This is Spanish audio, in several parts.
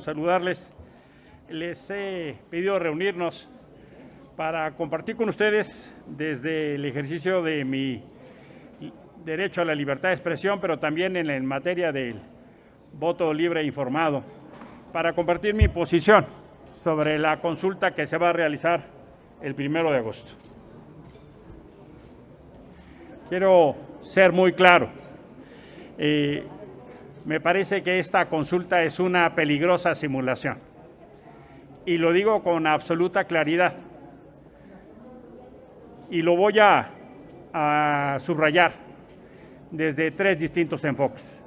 Saludarles. Les he pedido reunirnos para compartir con ustedes desde el ejercicio de mi derecho a la libertad de expresión, pero también en materia del voto libre e informado, para compartir mi posición sobre la consulta que se va a realizar el 1 de agosto. Quiero ser muy claro. Me parece que esta consulta es una peligrosa simulación. Y lo digo con absoluta claridad. Y lo voy a subrayar desde tres distintos enfoques.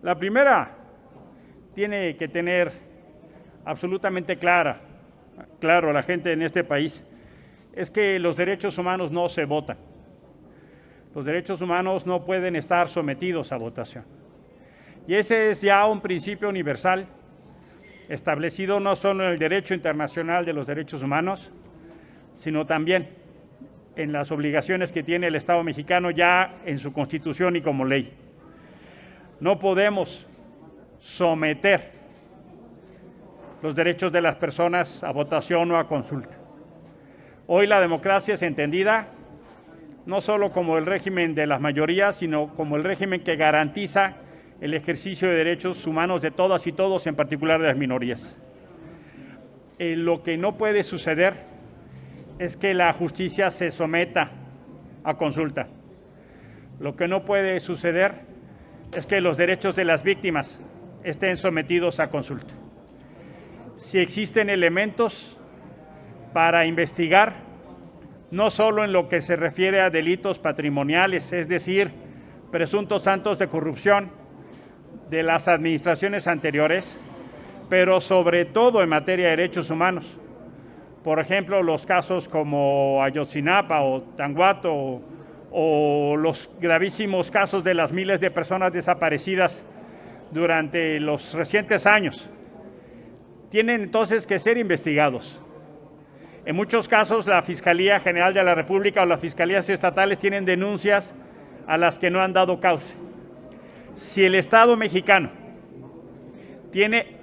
La primera tiene que tener absolutamente claro la gente en este país, es que los derechos humanos no se votan. Los derechos humanos no pueden estar sometidos a votación. Y ese es ya un principio universal, establecido no solo en el derecho internacional de los derechos humanos, sino también en las obligaciones que tiene el Estado mexicano ya en su Constitución y como ley. No podemos someter los derechos de las personas a votación o a consulta. Hoy la democracia es entendida no solo como el régimen de las mayorías, sino como el régimen que garantiza el ejercicio de derechos humanos de todas y todos, en particular de las minorías. Lo que no puede suceder es que la justicia se someta a consulta. Lo que no puede suceder es que los derechos de las víctimas estén sometidos a consulta. Si existen elementos para investigar, no solo en lo que se refiere a delitos patrimoniales, es decir, presuntos actos de corrupción de las administraciones anteriores, pero sobre todo en materia de derechos humanos. Por ejemplo, los casos como Ayotzinapa o Tanguato o los gravísimos casos de las miles de personas desaparecidas durante los recientes años. Tienen entonces que ser investigados. En muchos casos, la Fiscalía General de la República o las fiscalías estatales tienen denuncias a las que no han dado cauce. Si el Estado mexicano tiene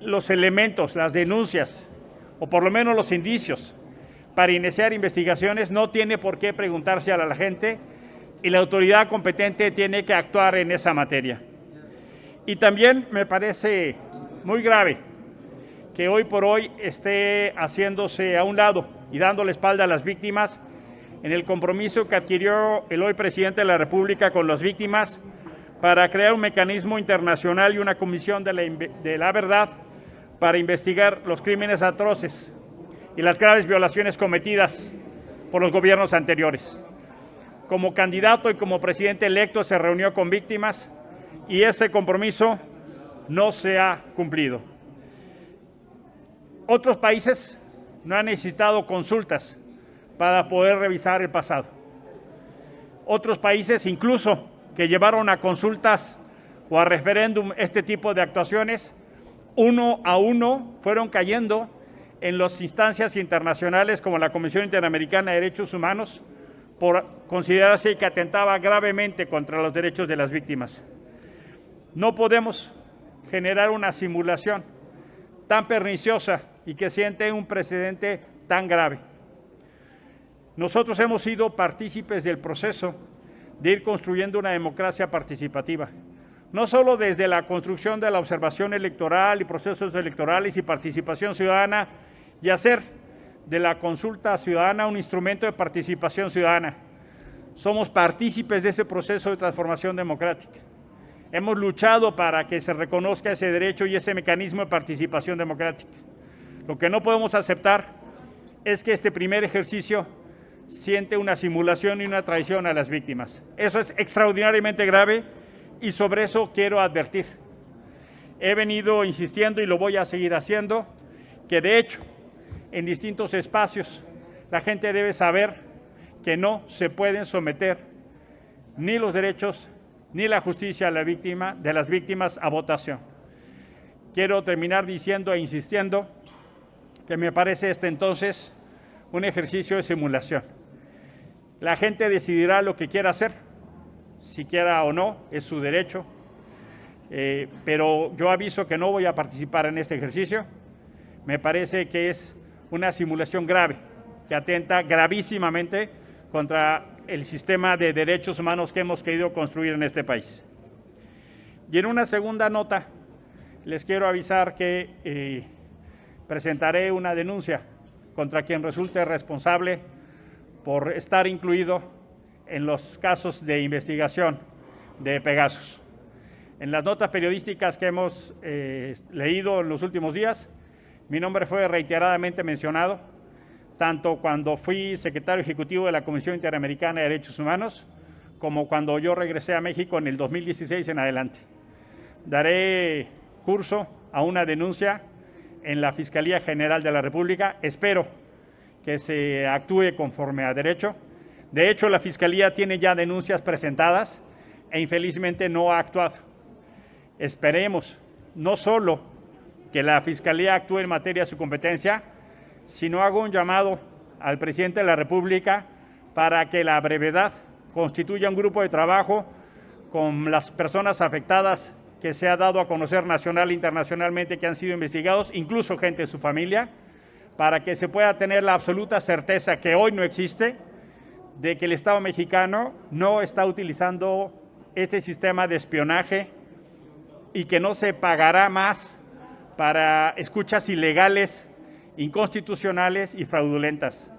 los elementos, las denuncias, o por lo menos los indicios para iniciar investigaciones, no tiene por qué preguntarse a la gente y la autoridad competente tiene que actuar en esa materia. Y también me parece muy grave que hoy por hoy esté haciéndose a un lado y dando la espalda a las víctimas en el compromiso que adquirió el hoy presidente de la República con las víctimas para crear un mecanismo internacional y una comisión de la verdad para investigar los crímenes atroces y las graves violaciones cometidas por los gobiernos anteriores. Como candidato y como presidente electo se reunió con víctimas y ese compromiso no se ha cumplido. Otros países no han necesitado consultas para poder revisar el pasado. Otros países incluso que llevaron a consultas o a referéndum este tipo de actuaciones, uno a uno fueron cayendo en las instancias internacionales como la Comisión Interamericana de Derechos Humanos por considerarse que atentaba gravemente contra los derechos de las víctimas. No podemos generar una simulación tan perniciosa y que siente un precedente tan grave. Nosotros hemos sido partícipes del proceso de ir construyendo una democracia participativa, no solo desde la construcción de la observación electoral y procesos electorales y participación ciudadana y hacer de la consulta ciudadana un instrumento de participación ciudadana. Somos partícipes de ese proceso de transformación democrática. Hemos luchado para que se reconozca ese derecho y ese mecanismo de participación democrática. Lo que no podemos aceptar es que este primer ejercicio siente una simulación y una traición a las víctimas. Eso es extraordinariamente grave y sobre eso quiero advertir. He venido insistiendo y lo voy a seguir haciendo, que de hecho en distintos espacios la gente debe saber que no se pueden someter ni los derechos ni la justicia de las víctimas a votación. Quiero terminar diciendo e insistiendo que me parece entonces un ejercicio de simulación. La gente decidirá lo que quiera hacer, si quiera o no, es su derecho, pero yo aviso que no voy a participar en este ejercicio. Me parece que es una simulación grave, que atenta gravísimamente contra el sistema de derechos humanos que hemos querido construir en este país. Y en una segunda nota, les quiero avisar que presentaré una denuncia contra quien resulte responsable por estar incluido en los casos de investigación de Pegasus. En las notas periodísticas que hemos leído en los últimos días, mi nombre fue reiteradamente mencionado, tanto cuando fui secretario ejecutivo de la Comisión Interamericana de Derechos Humanos, como cuando yo regresé a México en el 2016 en adelante. Daré curso a una denuncia en la Fiscalía General de la República. Espero que se actúe conforme a derecho. De hecho, la Fiscalía tiene ya denuncias presentadas e infelizmente no ha actuado. Esperemos no solo que la Fiscalía actúe en materia de su competencia, sino hago un llamado al presidente de la República para que la brevedad constituya un grupo de trabajo con las personas afectadas que se ha dado a conocer nacional e internacionalmente que han sido investigados, incluso gente de su familia, para que se pueda tener la absoluta certeza que hoy no existe de que el Estado mexicano no está utilizando este sistema de espionaje y que no se pagará más para escuchas ilegales, inconstitucionales y fraudulentas.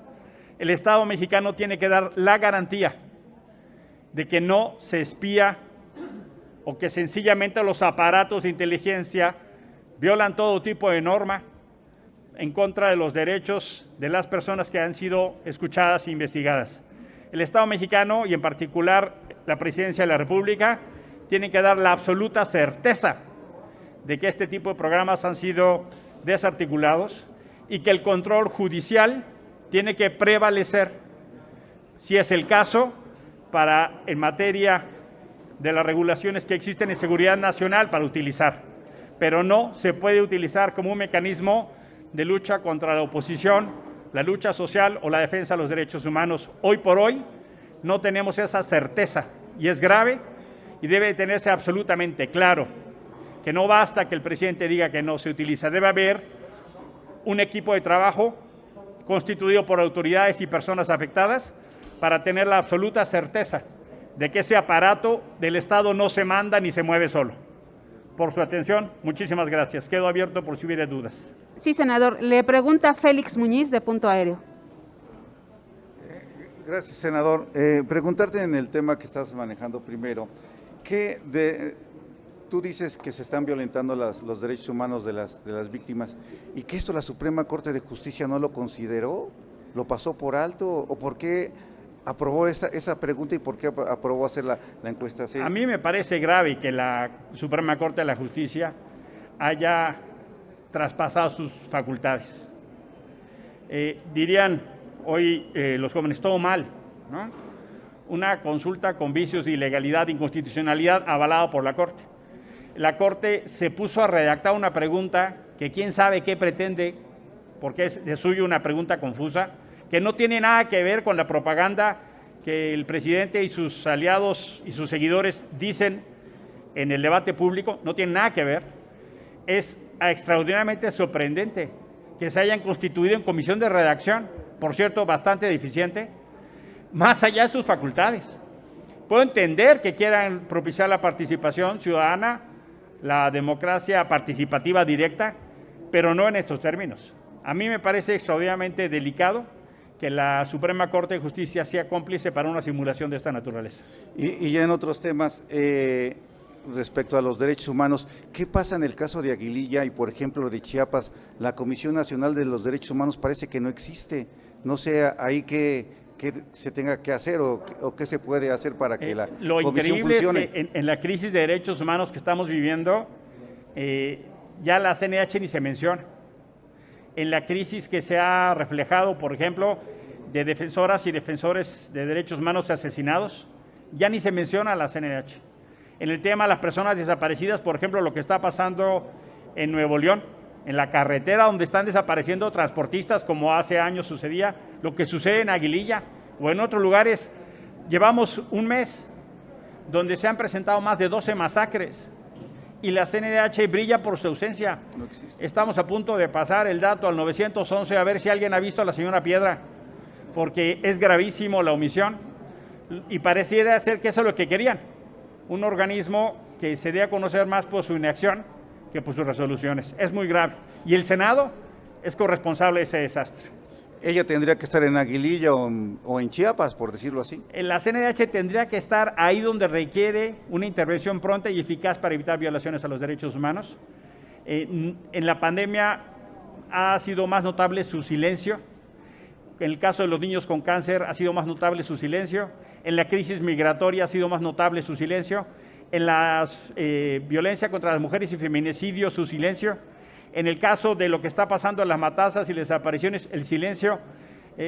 El Estado mexicano tiene que dar la garantía de que no se espía o que sencillamente los aparatos de inteligencia violan todo tipo de norma en contra de los derechos de las personas que han sido escuchadas e investigadas. El Estado mexicano y en particular la Presidencia de la República tienen que dar la absoluta certeza de que este tipo de programas han sido desarticulados y que el control judicial tiene que prevalecer, si es el caso, en materia de las regulaciones que existen en seguridad nacional para utilizar, pero no se puede utilizar como un mecanismo de lucha contra la oposición, la lucha social o la defensa de los derechos humanos. Hoy por hoy no tenemos esa certeza y es grave y debe tenerse absolutamente claro que no basta que el presidente diga que no se utiliza, debe haber un equipo de trabajo constituido por autoridades y personas afectadas para tener la absoluta certeza de que ese aparato del Estado no se manda ni se mueve solo. Por su atención, muchísimas gracias. Quedo abierto por si hubiera dudas. Sí, senador. Le pregunta Félix Muñiz, de Punto Aéreo. Gracias, senador. Preguntarte en el tema que estás manejando primero, tú dices que se están violentando los derechos humanos de las víctimas y que esto la Suprema Corte de Justicia no lo consideró, lo pasó por alto, o por qué aprobó esa pregunta y por qué aprobó hacer la encuesta. ¿Sí? A mí me parece grave que la Suprema Corte de la Justicia haya traspasado sus facultades. Dirían hoy los jóvenes, todo mal, ¿no? Una consulta con vicios de ilegalidad e inconstitucionalidad avalada por la Corte. La Corte se puso a redactar una pregunta que quién sabe qué pretende, porque es de suyo una pregunta confusa, que no tiene nada que ver con la propaganda que el presidente y sus aliados y sus seguidores dicen en el debate público, no tiene nada que ver. Es extraordinariamente sorprendente que se hayan constituido en comisión de redacción, por cierto, bastante deficiente, más allá de sus facultades. Puedo entender que quieran propiciar la participación ciudadana, la democracia participativa directa, pero no en estos términos. A mí me parece extraordinariamente delicado que la Suprema Corte de Justicia sea cómplice para una simulación de esta naturaleza. Y ya en otros temas, respecto a los derechos humanos, ¿qué pasa en el caso de Aguililla y, por ejemplo, de Chiapas? La Comisión Nacional de los Derechos Humanos parece que no existe. No sé ahí qué se tenga que hacer o qué se puede hacer para que la comisión funcione. Es que en la crisis de derechos humanos que estamos viviendo, ya la CNDH ni se menciona. En la crisis que se ha reflejado, por ejemplo, de defensoras y defensores de derechos humanos asesinados, ya ni se menciona a la CNDH. En el tema de las personas desaparecidas, por ejemplo, lo que está pasando en Nuevo León, en la carretera donde están desapareciendo transportistas, como hace años sucedía, lo que sucede en Aguililla o en otros lugares. Llevamos un mes donde se han presentado más de 12 masacres y la CNDH brilla por su ausencia. No existe. Estamos a punto de pasar el dato al 911 a ver si alguien ha visto a la señora Piedra, porque es gravísimo la omisión y pareciera ser que eso es lo que querían, un organismo que se dé a conocer más por su inacción que por sus resoluciones. Es muy grave y el Senado es corresponsable de ese desastre. Ella tendría que estar en Aguililla o en Chiapas, por decirlo así. La CNDH tendría que estar ahí donde requiere una intervención pronta y eficaz para evitar violaciones a los derechos humanos. En la pandemia ha sido más notable su silencio. En el caso de los niños con cáncer ha sido más notable su silencio. En la crisis migratoria ha sido más notable su silencio. En la violencia contra las mujeres y feminicidio, su silencio. En el caso de lo que está pasando en las matanzas y desapariciones, el silencio.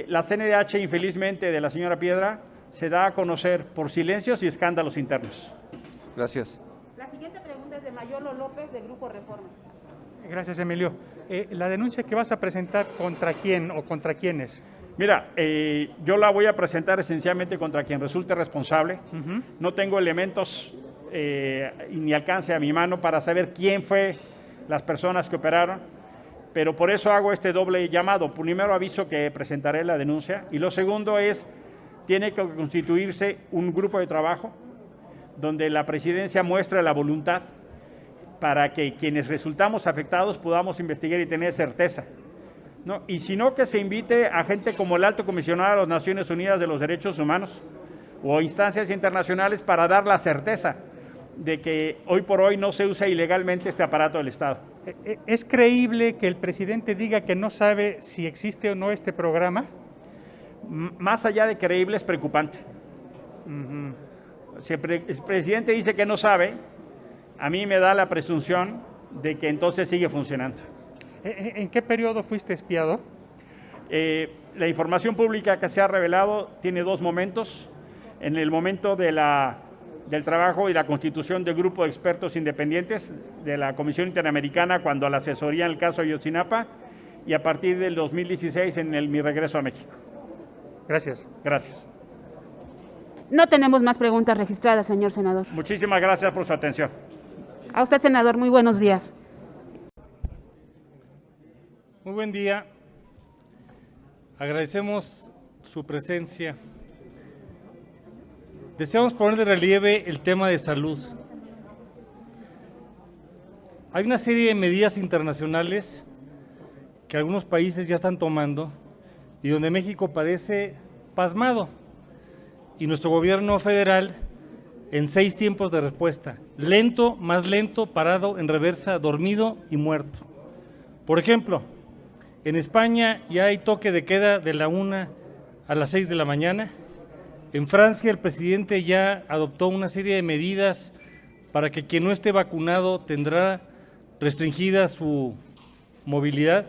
La CNDH, infelizmente, de la señora Piedra, se da a conocer por silencios y escándalos internos. Gracias. La siguiente pregunta es de Mayolo López, de Grupo Reforma. Gracias, Emilio. La denuncia que vas a presentar, ¿contra quién o contra quiénes? Mira, yo la voy a presentar esencialmente contra quien resulte responsable. No tengo elementos ni alcance a mi mano para saber quién fue las personas que operaron, pero por eso hago este doble llamado. Primero aviso que presentaré la denuncia y lo segundo es, tiene que constituirse un grupo de trabajo donde la presidencia muestre la voluntad para que quienes resultamos afectados podamos investigar y tener certeza, ¿no? Y si no, que se invite a gente como el Alto Comisionado de las Naciones Unidas de los Derechos Humanos o instancias internacionales para dar la certeza de que hoy por hoy no se usa ilegalmente este aparato del Estado. ¿Es creíble que el presidente diga que no sabe si existe o no este programa? Más allá de creíble, es preocupante. Si el presidente dice que no sabe, a mí me da la presunción de que entonces sigue funcionando. ¿En qué periodo fuiste espiado? La información pública que se ha revelado tiene dos momentos. En el momento del trabajo y la constitución del grupo de expertos independientes de la Comisión Interamericana cuando la asesoría en el caso de Ayotzinapa y a partir del 2016 en mi regreso a México. Gracias. Gracias. No tenemos más preguntas registradas, señor senador. Muchísimas gracias por su atención. A usted, senador, muy buenos días. Muy buen día. Agradecemos su presencia. Deseamos poner de relieve el tema de salud. Hay una serie de medidas internacionales que algunos países ya están tomando y donde México parece pasmado y nuestro gobierno federal en 6 tiempos de respuesta: lento, más lento, parado, en reversa, dormido y muerto. Por ejemplo, en España ya hay toque de queda de la 1 a las 6 de la mañana. En Francia el presidente ya adoptó una serie de medidas para que quien no esté vacunado tendrá restringida su movilidad.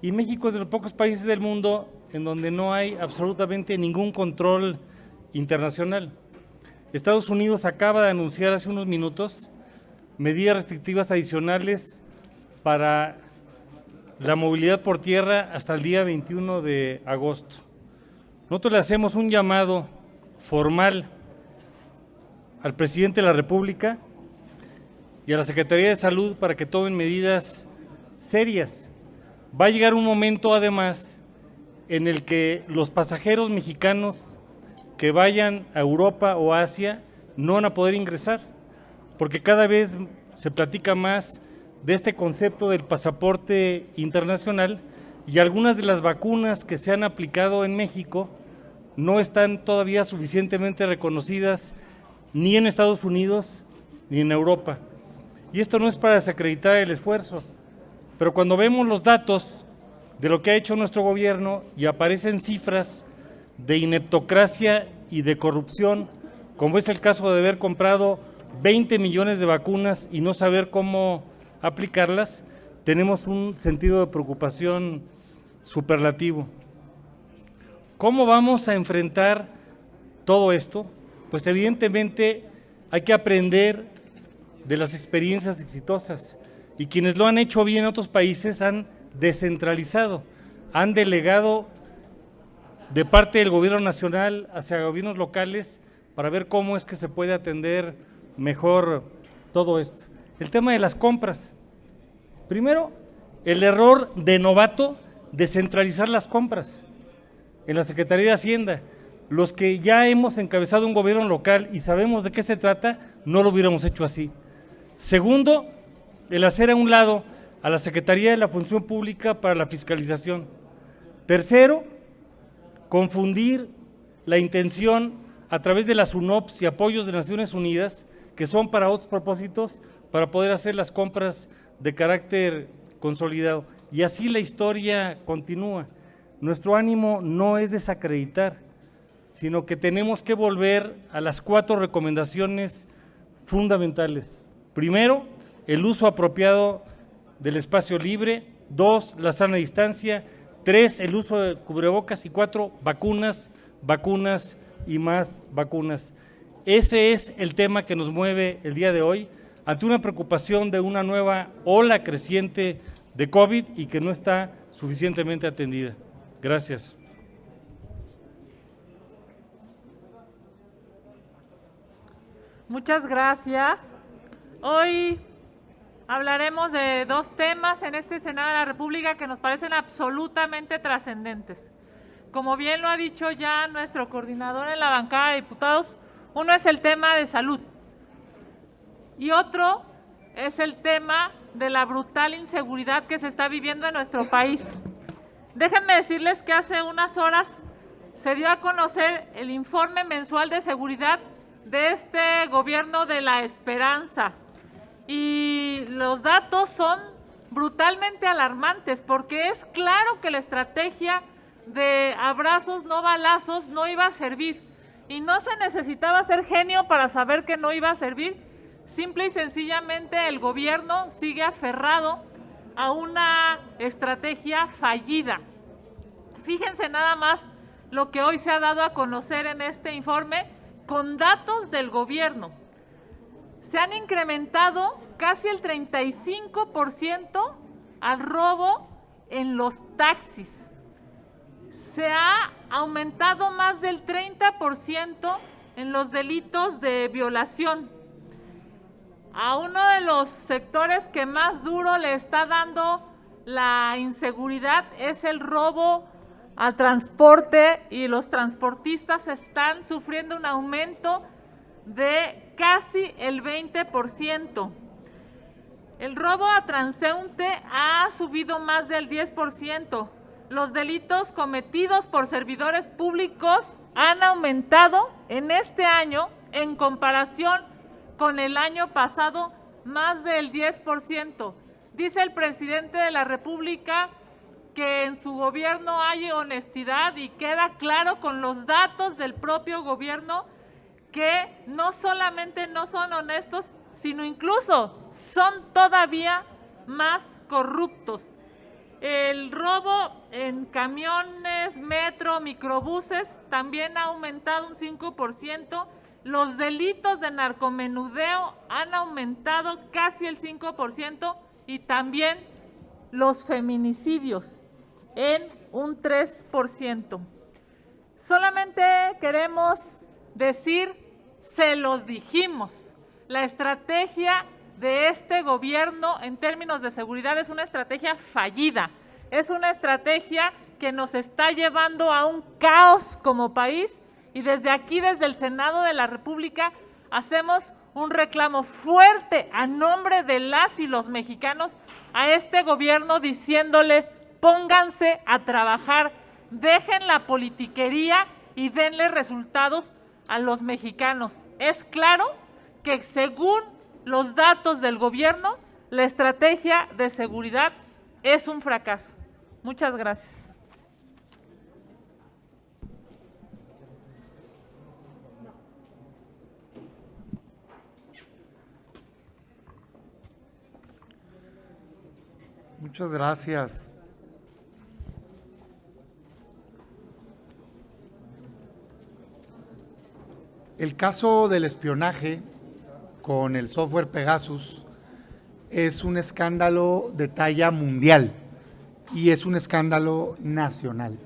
Y México es de los pocos países del mundo en donde no hay absolutamente ningún control internacional. Estados Unidos acaba de anunciar hace unos minutos medidas restrictivas adicionales para la movilidad por tierra hasta el día 21 de agosto. Nosotros le hacemos un llamado formal al presidente de la República y a la Secretaría de Salud para que tomen medidas serias. Va a llegar un momento, además, en el que los pasajeros mexicanos que vayan a Europa o Asia no van a poder ingresar, porque cada vez se platica más de este concepto del pasaporte internacional y algunas de las vacunas que se han aplicado en México no están todavía suficientemente reconocidas ni en Estados Unidos ni en Europa. Y esto no es para desacreditar el esfuerzo, pero cuando vemos los datos de lo que ha hecho nuestro gobierno y aparecen cifras de ineptocracia y de corrupción, como es el caso de haber comprado 20 millones de vacunas y no saber cómo aplicarlas, tenemos un sentido de preocupación superlativo. ¿Cómo vamos a enfrentar todo esto? Pues evidentemente hay que aprender de las experiencias exitosas Y quienes lo han hecho bien en otros países han descentralizado, han delegado de parte del gobierno nacional hacia gobiernos locales para ver cómo es que se puede atender mejor todo esto. El tema de las compras. Primero, el error de novato de centralizar las compras en la Secretaría de Hacienda. Los que ya hemos encabezado un gobierno local y sabemos de qué se trata, no lo hubiéramos hecho así. Segundo, el hacer a un lado a la Secretaría de la Función Pública para la fiscalización. Tercero, confundir la intención a través de las UNOPS y apoyos de Naciones Unidas, que son para otros propósitos, para poder hacer las compras de carácter consolidado. Y así la historia continúa. Nuestro ánimo no es desacreditar, sino que tenemos que volver a las 4 recomendaciones fundamentales. Primero, el uso apropiado del espacio libre. 2, la sana distancia. 3, el uso de cubrebocas. Y 4, vacunas, vacunas y más vacunas. Ese es el tema que nos mueve el día de hoy, ante una preocupación de una nueva ola creciente de COVID y que no está suficientemente atendida. Gracias. Muchas gracias. Hoy hablaremos de 2 temas en este Senado de la República que nos parecen absolutamente trascendentes. Como bien lo ha dicho ya nuestro coordinador en la bancada de diputados, uno es el tema de salud y otro es el tema de la brutal inseguridad que se está viviendo en nuestro país. Déjenme decirles que hace unas horas se dio a conocer el informe mensual de seguridad de este gobierno de la esperanza y los datos son brutalmente alarmantes porque es claro que la estrategia de abrazos no balazos no iba a servir y no se necesitaba ser genio para saber que no iba a servir. Simple y sencillamente el gobierno sigue aferrado a una estrategia fallida. Fíjense nada más lo que hoy se ha dado a conocer en este informe con datos del gobierno. Se han incrementado casi el 35% al robo en los taxis. Se ha aumentado más del 30% en los delitos de violación. A uno de los sectores que más duro le está dando la inseguridad es el robo al transporte y los transportistas están sufriendo un aumento de casi el 20%. El robo a transeúnte ha subido más del 10%. Los delitos cometidos por servidores públicos han aumentado en este año en comparación con el año pasado más del 10%. Dice el presidente de la República que en su gobierno hay honestidad y queda claro con los datos del propio gobierno que no solamente no son honestos, sino incluso son todavía más corruptos. El robo en camiones, metro, microbuses también ha aumentado un 5%. Los delitos de narcomenudeo han aumentado casi el 5% y también los feminicidios en un 3%. Solamente queremos decir, se los dijimos, la estrategia de este gobierno en términos de seguridad es una estrategia fallida, es una estrategia que nos está llevando a un caos como país y desde aquí, desde el Senado de la República, hacemos un reclamo fuerte a nombre de las y los mexicanos a este gobierno diciéndole pónganse a trabajar, dejen la politiquería y denle resultados a los mexicanos. Es claro que según los datos del gobierno, la estrategia de seguridad es un fracaso. Muchas gracias. Muchas gracias. El caso del espionaje con el software Pegasus es un escándalo de talla mundial y es un escándalo nacional.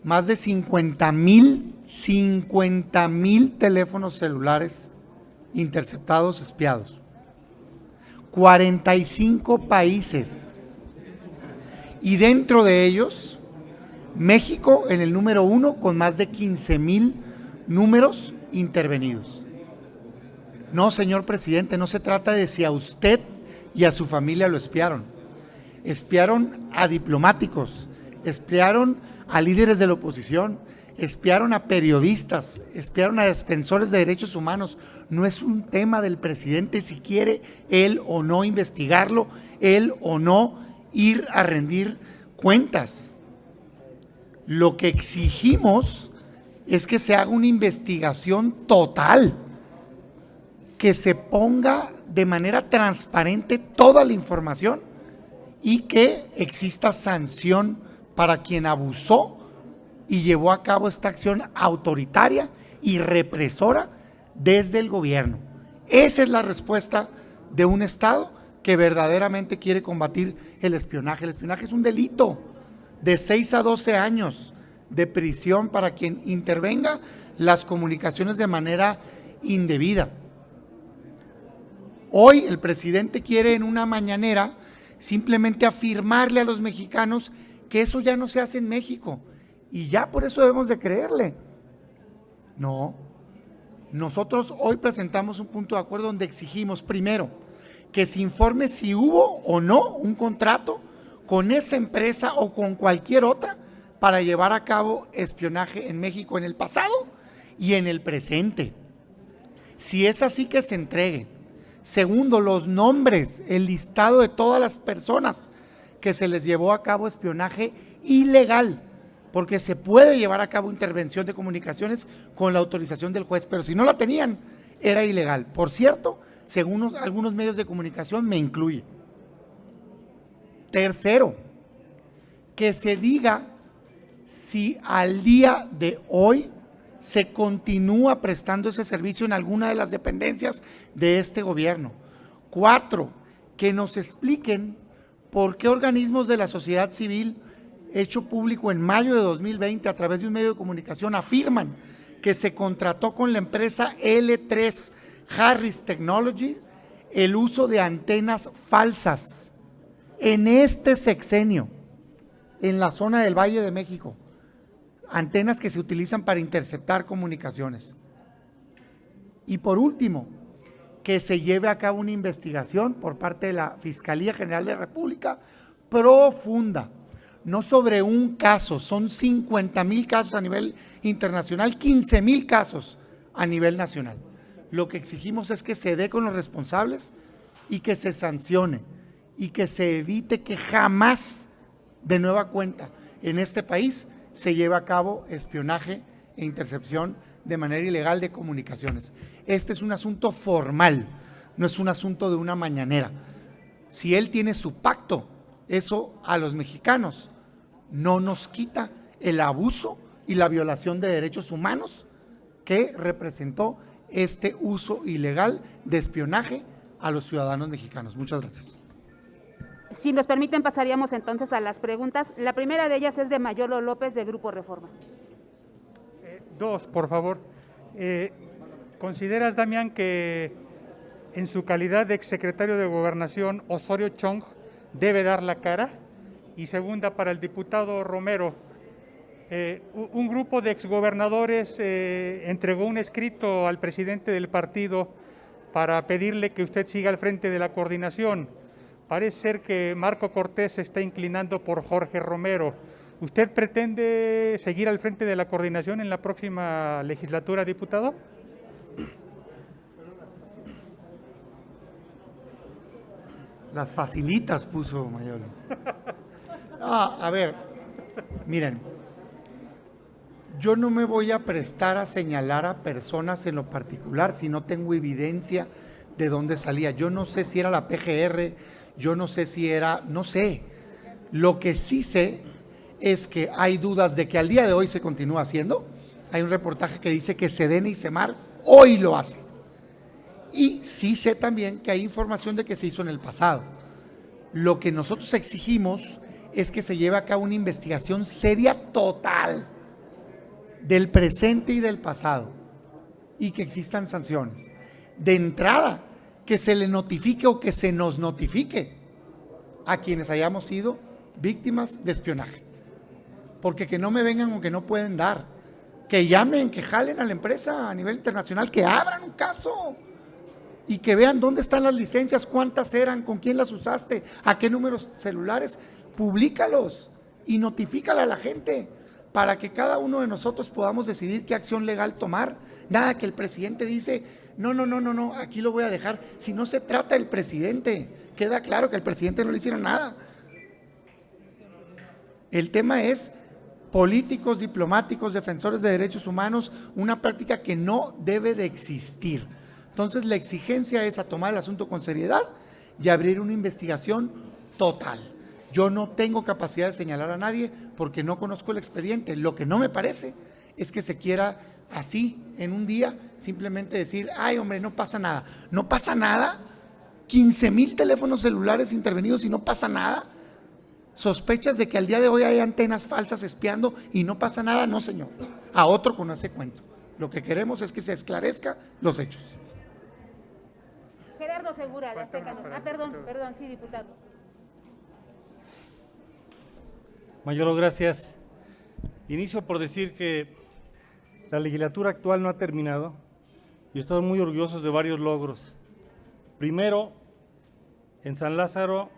Más de 50,000 teléfonos celulares interceptados, espiados. 45 países. Y dentro de ellos, México en el número 1 con más de 15,000 números intervenidos. No, señor presidente, no se trata de si a usted y a su familia lo espiaron. Espiaron a diplomáticos, espiaron a líderes de la oposición, espiaron a periodistas, espiaron a defensores de derechos humanos. No es un tema del presidente si quiere él o no investigarlo, él o no ir a rendir cuentas. Lo que exigimos es que se haga una investigación total, que se ponga de manera transparente toda la información y que exista sanción para quien abusó y llevó a cabo esta acción autoritaria y represora desde el gobierno. Esa es la respuesta de un Estado que verdaderamente quiere combatir el espionaje. El espionaje es un delito de 6 a 12 años de prisión para quien intervenga las comunicaciones de manera indebida. Hoy el presidente quiere en una mañanera simplemente afirmarle a los mexicanos que eso ya no se hace en México y ya por eso debemos de creerle. No, nosotros hoy presentamos un punto de acuerdo donde exigimos primero que se informe si hubo o no un contrato con esa empresa o con cualquier otra para llevar a cabo espionaje en México en el pasado y en el presente. Si es así, que se entregue. Segundo, los nombres, el listado de todas las personas que se les llevó a cabo espionaje ilegal, porque se puede llevar a cabo intervención de comunicaciones con la autorización del juez, pero si no la tenían, era ilegal. Por cierto, según algunos medios de comunicación, me incluye. Tercero, que se diga si al día de hoy se continúa prestando ese servicio en alguna de las dependencias de este gobierno. 4, que nos expliquen por qué organismos de la sociedad civil, hecho público en mayo de 2020 a través de un medio de comunicación, afirman que se contrató con la empresa L3 Harris Technologies el uso de antenas falsas en este sexenio, en la zona del Valle de México. Antenas que se utilizan para interceptar comunicaciones. Y por último, que se lleve a cabo una investigación por parte de la Fiscalía General de la República profunda, no sobre un caso, son 50,000 casos a nivel internacional, 15,000 casos a nivel nacional. Lo que exigimos es que se dé con los responsables y que se sancione y que se evite que jamás, de nueva cuenta, en este país se lleva a cabo espionaje e intercepción de manera ilegal de comunicaciones. Este es un asunto formal, no es un asunto de una mañanera. Si él tiene su pacto, eso a los mexicanos no nos quita el abuso y la violación de derechos humanos que representó este uso ilegal de espionaje a los ciudadanos mexicanos. Muchas gracias. Si nos permiten, pasaríamos entonces a las preguntas. La primera de ellas es de Mayolo López, de Grupo Reforma. 2, por favor. ¿Consideras, Damián, que en su calidad de exsecretario de Gobernación, Osorio Chong debe dar la cara? Y segunda, para el diputado Romero, un grupo de exgobernadores entregó un escrito al presidente del partido para pedirle que usted siga al frente de la coordinación. Parece ser que Marco Cortés se está inclinando por Jorge Romero. ¿Usted pretende seguir al frente de la coordinación en la próxima legislatura, diputado? Las facilitas puso Mayolo. A ver, miren, yo no me voy a prestar a señalar a personas en lo particular si no tengo evidencia de dónde salía. Yo no sé si era la PGR, yo no sé si era, no sé. Lo que sí sé es que hay dudas de que al día de hoy se continúa haciendo. Hay un reportaje que dice que Sedena y Semar hoy lo hacen. Y sí sé también que hay información de que se hizo en el pasado. Lo que nosotros exigimos es que se lleve a cabo una investigación seria total del presente y del pasado y que existan sanciones. De entrada, que se le notifique o que se nos notifique a quienes hayamos sido víctimas de espionaje. Porque que no me vengan o que no pueden dar, que llamen, que jalen a la empresa a nivel internacional, que abran un caso y que vean dónde están las licencias, cuántas eran, con quién las usaste, a qué números celulares, públicalos y notifícala a la gente para que cada uno de nosotros podamos decidir qué acción legal tomar. Nada que el presidente dice, no, aquí lo voy a dejar. Si no se trata del presidente, queda claro que el presidente no le hicieron nada. El tema es políticos, diplomáticos, defensores de derechos humanos, una práctica que no debe de existir. Entonces la exigencia es a tomar el asunto con seriedad y abrir una investigación total. Yo no tengo capacidad de señalar a nadie porque no conozco el expediente. Lo que no me parece es que se quiera así, en un día, simplemente decir, ay hombre, no pasa nada. ¿No pasa nada? 15,000 teléfonos celulares intervenidos y no pasa nada. ¿Sospechas de que al día de hoy hay antenas falsas espiando y no pasa nada? No, señor. A otro con ese cuento. Lo que queremos es que se esclarezca los hechos. Gerardo Segura, de Azteca. Perdón, sí, diputado. Mayolo, gracias. Inicio por decir que la legislatura actual no ha terminado y estamos muy orgullosos de varios logros. Primero, en San Lázaro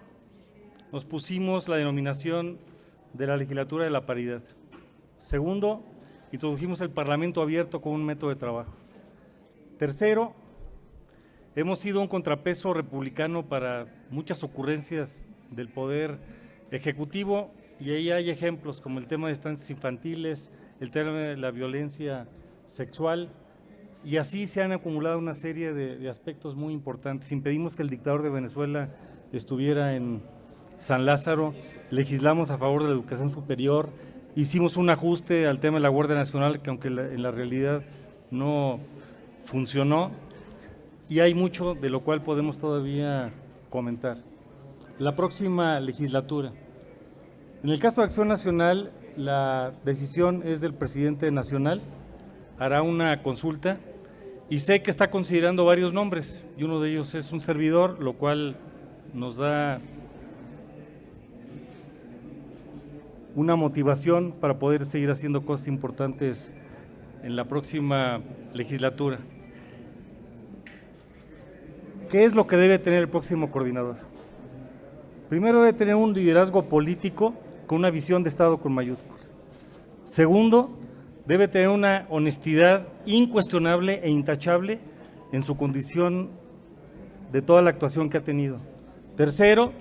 nos pusimos la denominación de la legislatura de la paridad. Segundo, introdujimos el Parlamento abierto como un método de trabajo. Tercero, hemos sido un contrapeso republicano para muchas ocurrencias del Poder Ejecutivo y ahí hay ejemplos como el tema de estancias infantiles, el tema de la violencia sexual y así se han acumulado una serie de aspectos muy importantes. Impedimos que el dictador de Venezuela estuviera en San Lázaro, legislamos a favor de la educación superior, hicimos un ajuste al tema de la Guardia Nacional que aunque en la realidad no funcionó y hay mucho de lo cual podemos todavía comentar. La próxima legislatura. En el caso de Acción Nacional, la decisión es del presidente nacional, hará una consulta y sé que está considerando varios nombres y uno de ellos es un servidor, lo cual nos da una motivación para poder seguir haciendo cosas importantes en la próxima legislatura. ¿Qué es lo que debe tener el próximo coordinador? Primero, debe tener un liderazgo político con una visión de Estado con mayúsculas. Segundo, debe tener una honestidad incuestionable e intachable en su condición de toda la actuación que ha tenido. Tercero,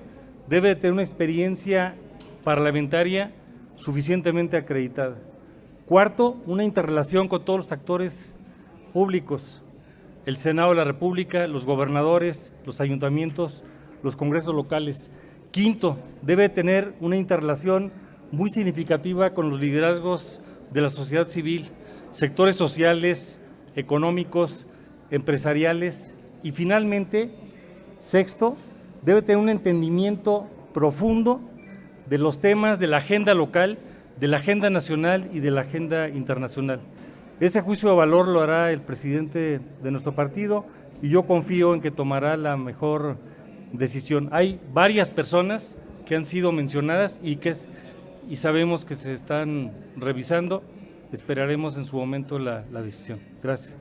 debe tener una experiencia parlamentaria suficientemente acreditada. Cuarto, una interrelación con todos los actores públicos, el Senado de la República, los gobernadores, los ayuntamientos, los congresos locales. Quinto, debe tener una interrelación muy significativa con los liderazgos de la sociedad civil, sectores sociales, económicos, empresariales y finalmente, sexto, debe tener un entendimiento profundo de los temas de la agenda local, de la agenda nacional y de la agenda internacional. Ese juicio de valor lo hará el presidente de nuestro partido y yo confío en que tomará la mejor decisión. Hay varias personas que han sido mencionadas y sabemos que se están revisando. Esperaremos en su momento la decisión. Gracias.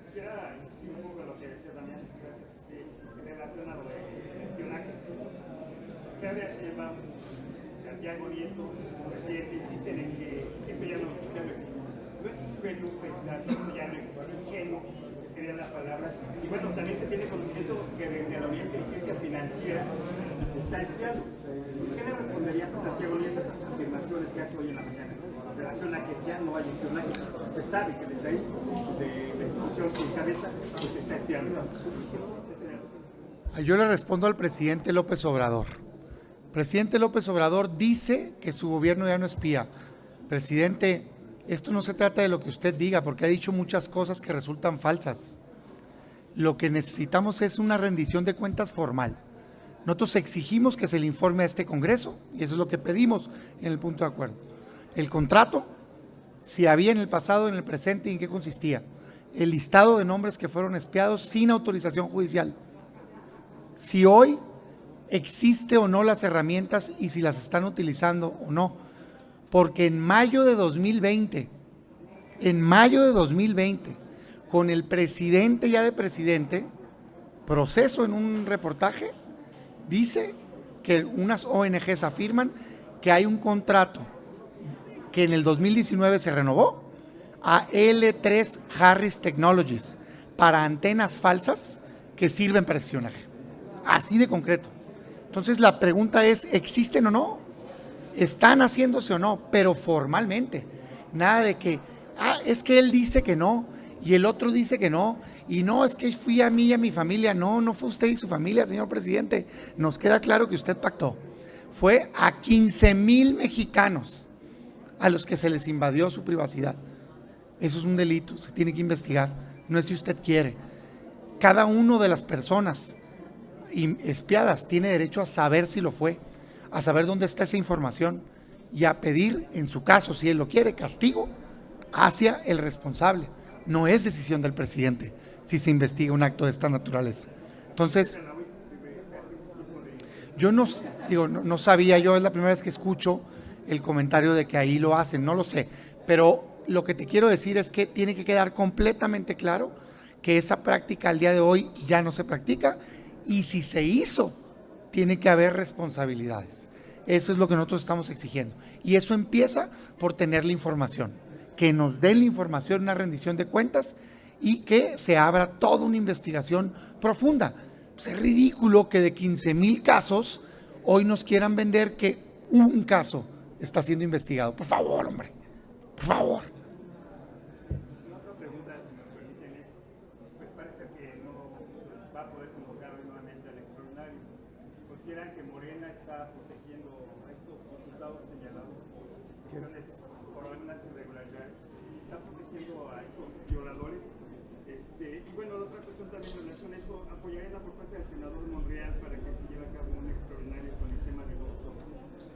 Quisiera insistir un poco en lo que decía Damián, en relación a lo del espionaje. Claudia Sheinbaum, Santiago Nieto, presidente, insisten en que eso ya no existe. No es ingenuo pensar que esto ya no existe, ingenuo sería la palabra. Y bueno, también se tiene conocimiento que desde la Unidad de Inteligencia Financiera se está espiando. Pues, ¿qué le responderías a Santiago Nieto a estas afirmaciones que hace hoy en la mañana en relación a que ya no hay espionaje? Se sabe que desde ahí, de la institución que encabeza, pues se está espiando. Yo le respondo al presidente López Obrador. El presidente López Obrador dice que su gobierno ya no espía. Presidente, esto no se trata de lo que usted diga, porque ha dicho muchas cosas que resultan falsas. Lo que necesitamos es una rendición de cuentas formal. Nosotros exigimos que se le informe a este Congreso, y eso es lo que pedimos en el punto de acuerdo. El contrato, si había en el pasado, en el presente y en qué consistía. El listado de nombres que fueron espiados sin autorización judicial. Si hoy existe o no las herramientas y si las están utilizando o no. Porque en mayo de 2020, con el presidente ya de presidente, Proceso en un reportaje, dice que unas ONGs afirman que hay un contrato que en el 2019 se renovó a L3 Harris Technologies para antenas falsas que sirven para espionaje. Así de concreto. Entonces la pregunta es, ¿existen o no? ¿Están haciéndose o no? Pero formalmente. Nada de que, es que él dice que no y el otro dice que no. Y no, es que fui a mí y a mi familia. No, no fue usted y su familia, señor presidente. Nos queda claro que usted pactó. Fue a 15,000 mexicanos a los que se les invadió su privacidad. Eso es un delito, se tiene que investigar. No es si usted quiere. Cada una de las personas espiadas tiene derecho a saber si lo fue, a saber dónde está esa información y a pedir, en su caso, si él lo quiere, castigo hacia el responsable. No es decisión del presidente si se investiga un acto de esta naturaleza. Entonces, yo no sabía, yo es la primera vez que escucho el comentario de que ahí lo hacen, no lo sé, pero lo que te quiero decir es que tiene que quedar completamente claro que esa práctica al día de hoy ya no se practica y si se hizo, tiene que haber responsabilidades. Eso es lo que nosotros estamos exigiendo y eso empieza por tener la información, que nos den la información, una rendición de cuentas y que se abra toda una investigación profunda. Pues es ridículo que de 15,000 casos hoy nos quieran vender que un caso está siendo investigado. Por favor, hombre, por favor. La otra pregunta, si me permiten, es, pues parece que no va a poder convocar nuevamente al extraordinario. ¿Consideran que Morena está protegiendo a estos diputados señalados por algunas irregularidades? ¿Está protegiendo a estos violadores? Y bueno, la otra cuestión también en relación a esto, ¿apoyarían la propuesta del senador Monreal para que se lleve a cabo un extraordinario con el tema de los ojos?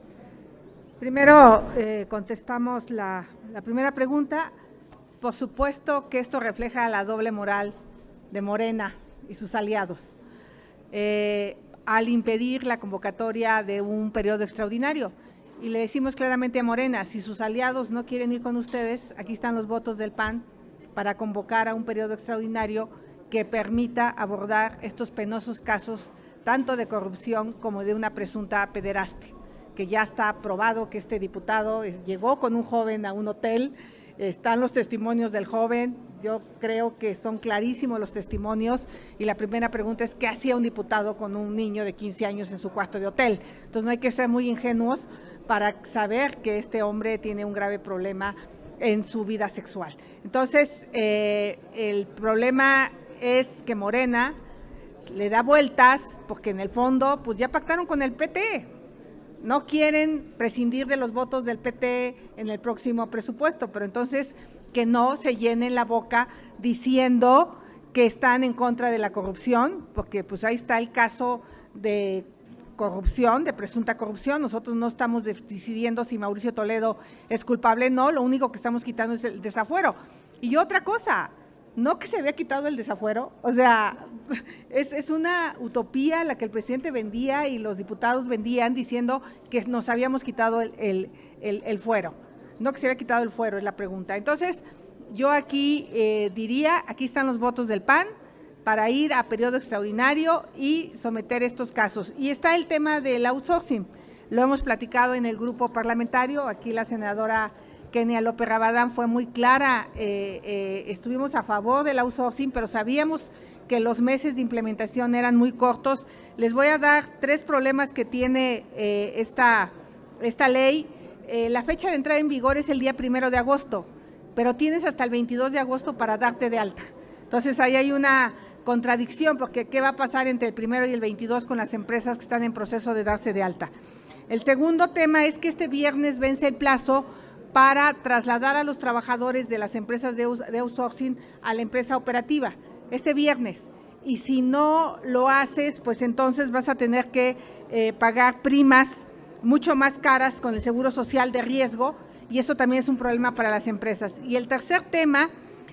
Primero contestamos la primera pregunta. Por supuesto que esto refleja la doble moral de Morena y sus aliados al impedir la convocatoria de un periodo extraordinario. Y le decimos claramente a Morena, si sus aliados no quieren ir con ustedes, aquí están los votos del PAN para convocar a un periodo extraordinario que permita abordar estos penosos casos tanto de corrupción como de una presunta pederaste, que ya está probado que este diputado llegó con un joven a un hotel, están los testimonios del joven, yo creo que son clarísimos los testimonios y la primera pregunta es ¿qué hacía un diputado con un niño de 15 años en su cuarto de hotel? Entonces no hay que ser muy ingenuos para saber que este hombre tiene un grave problema en su vida sexual. Entonces, el problema es que Morena le da vueltas porque en el fondo pues ya pactaron con el PT. No quieren prescindir de los votos del PT en el próximo presupuesto, pero entonces que no se llenen la boca diciendo que están en contra de la corrupción, porque pues ahí está el caso de corrupción, de presunta corrupción. Nosotros no estamos decidiendo si Mauricio Toledo es culpable, no, lo único que estamos quitando es el desafuero. Y otra cosa, no que se había quitado el desafuero, o sea, es una utopía la que el presidente vendía y los diputados vendían diciendo que nos habíamos quitado el fuero. No que se había quitado el fuero, es la pregunta. Entonces, yo aquí diría, aquí están los votos del PAN para ir a periodo extraordinario y someter estos casos. Y está el tema del outsourcing, lo hemos platicado en el grupo parlamentario, aquí la senadora Kenia López Rabadán fue muy clara, estuvimos a favor del outsourcing, pero sabíamos que los meses de implementación eran muy cortos. Les voy a dar 3 problemas que tiene esta ley. La fecha de entrada en vigor es el día 1 de agosto, pero tienes hasta el 22 de agosto para darte de alta. Entonces ahí hay una contradicción, porque ¿qué va a pasar entre el 1 y el 22 con las empresas que están en proceso de darse de alta? El segundo tema es que este viernes vence el plazo para trasladar a los trabajadores de las empresas de outsourcing a la empresa operativa este viernes. Y si no lo haces, pues entonces vas a tener que pagar primas mucho más caras con el seguro social de riesgo, y eso también es un problema para las empresas. Y el tercer tema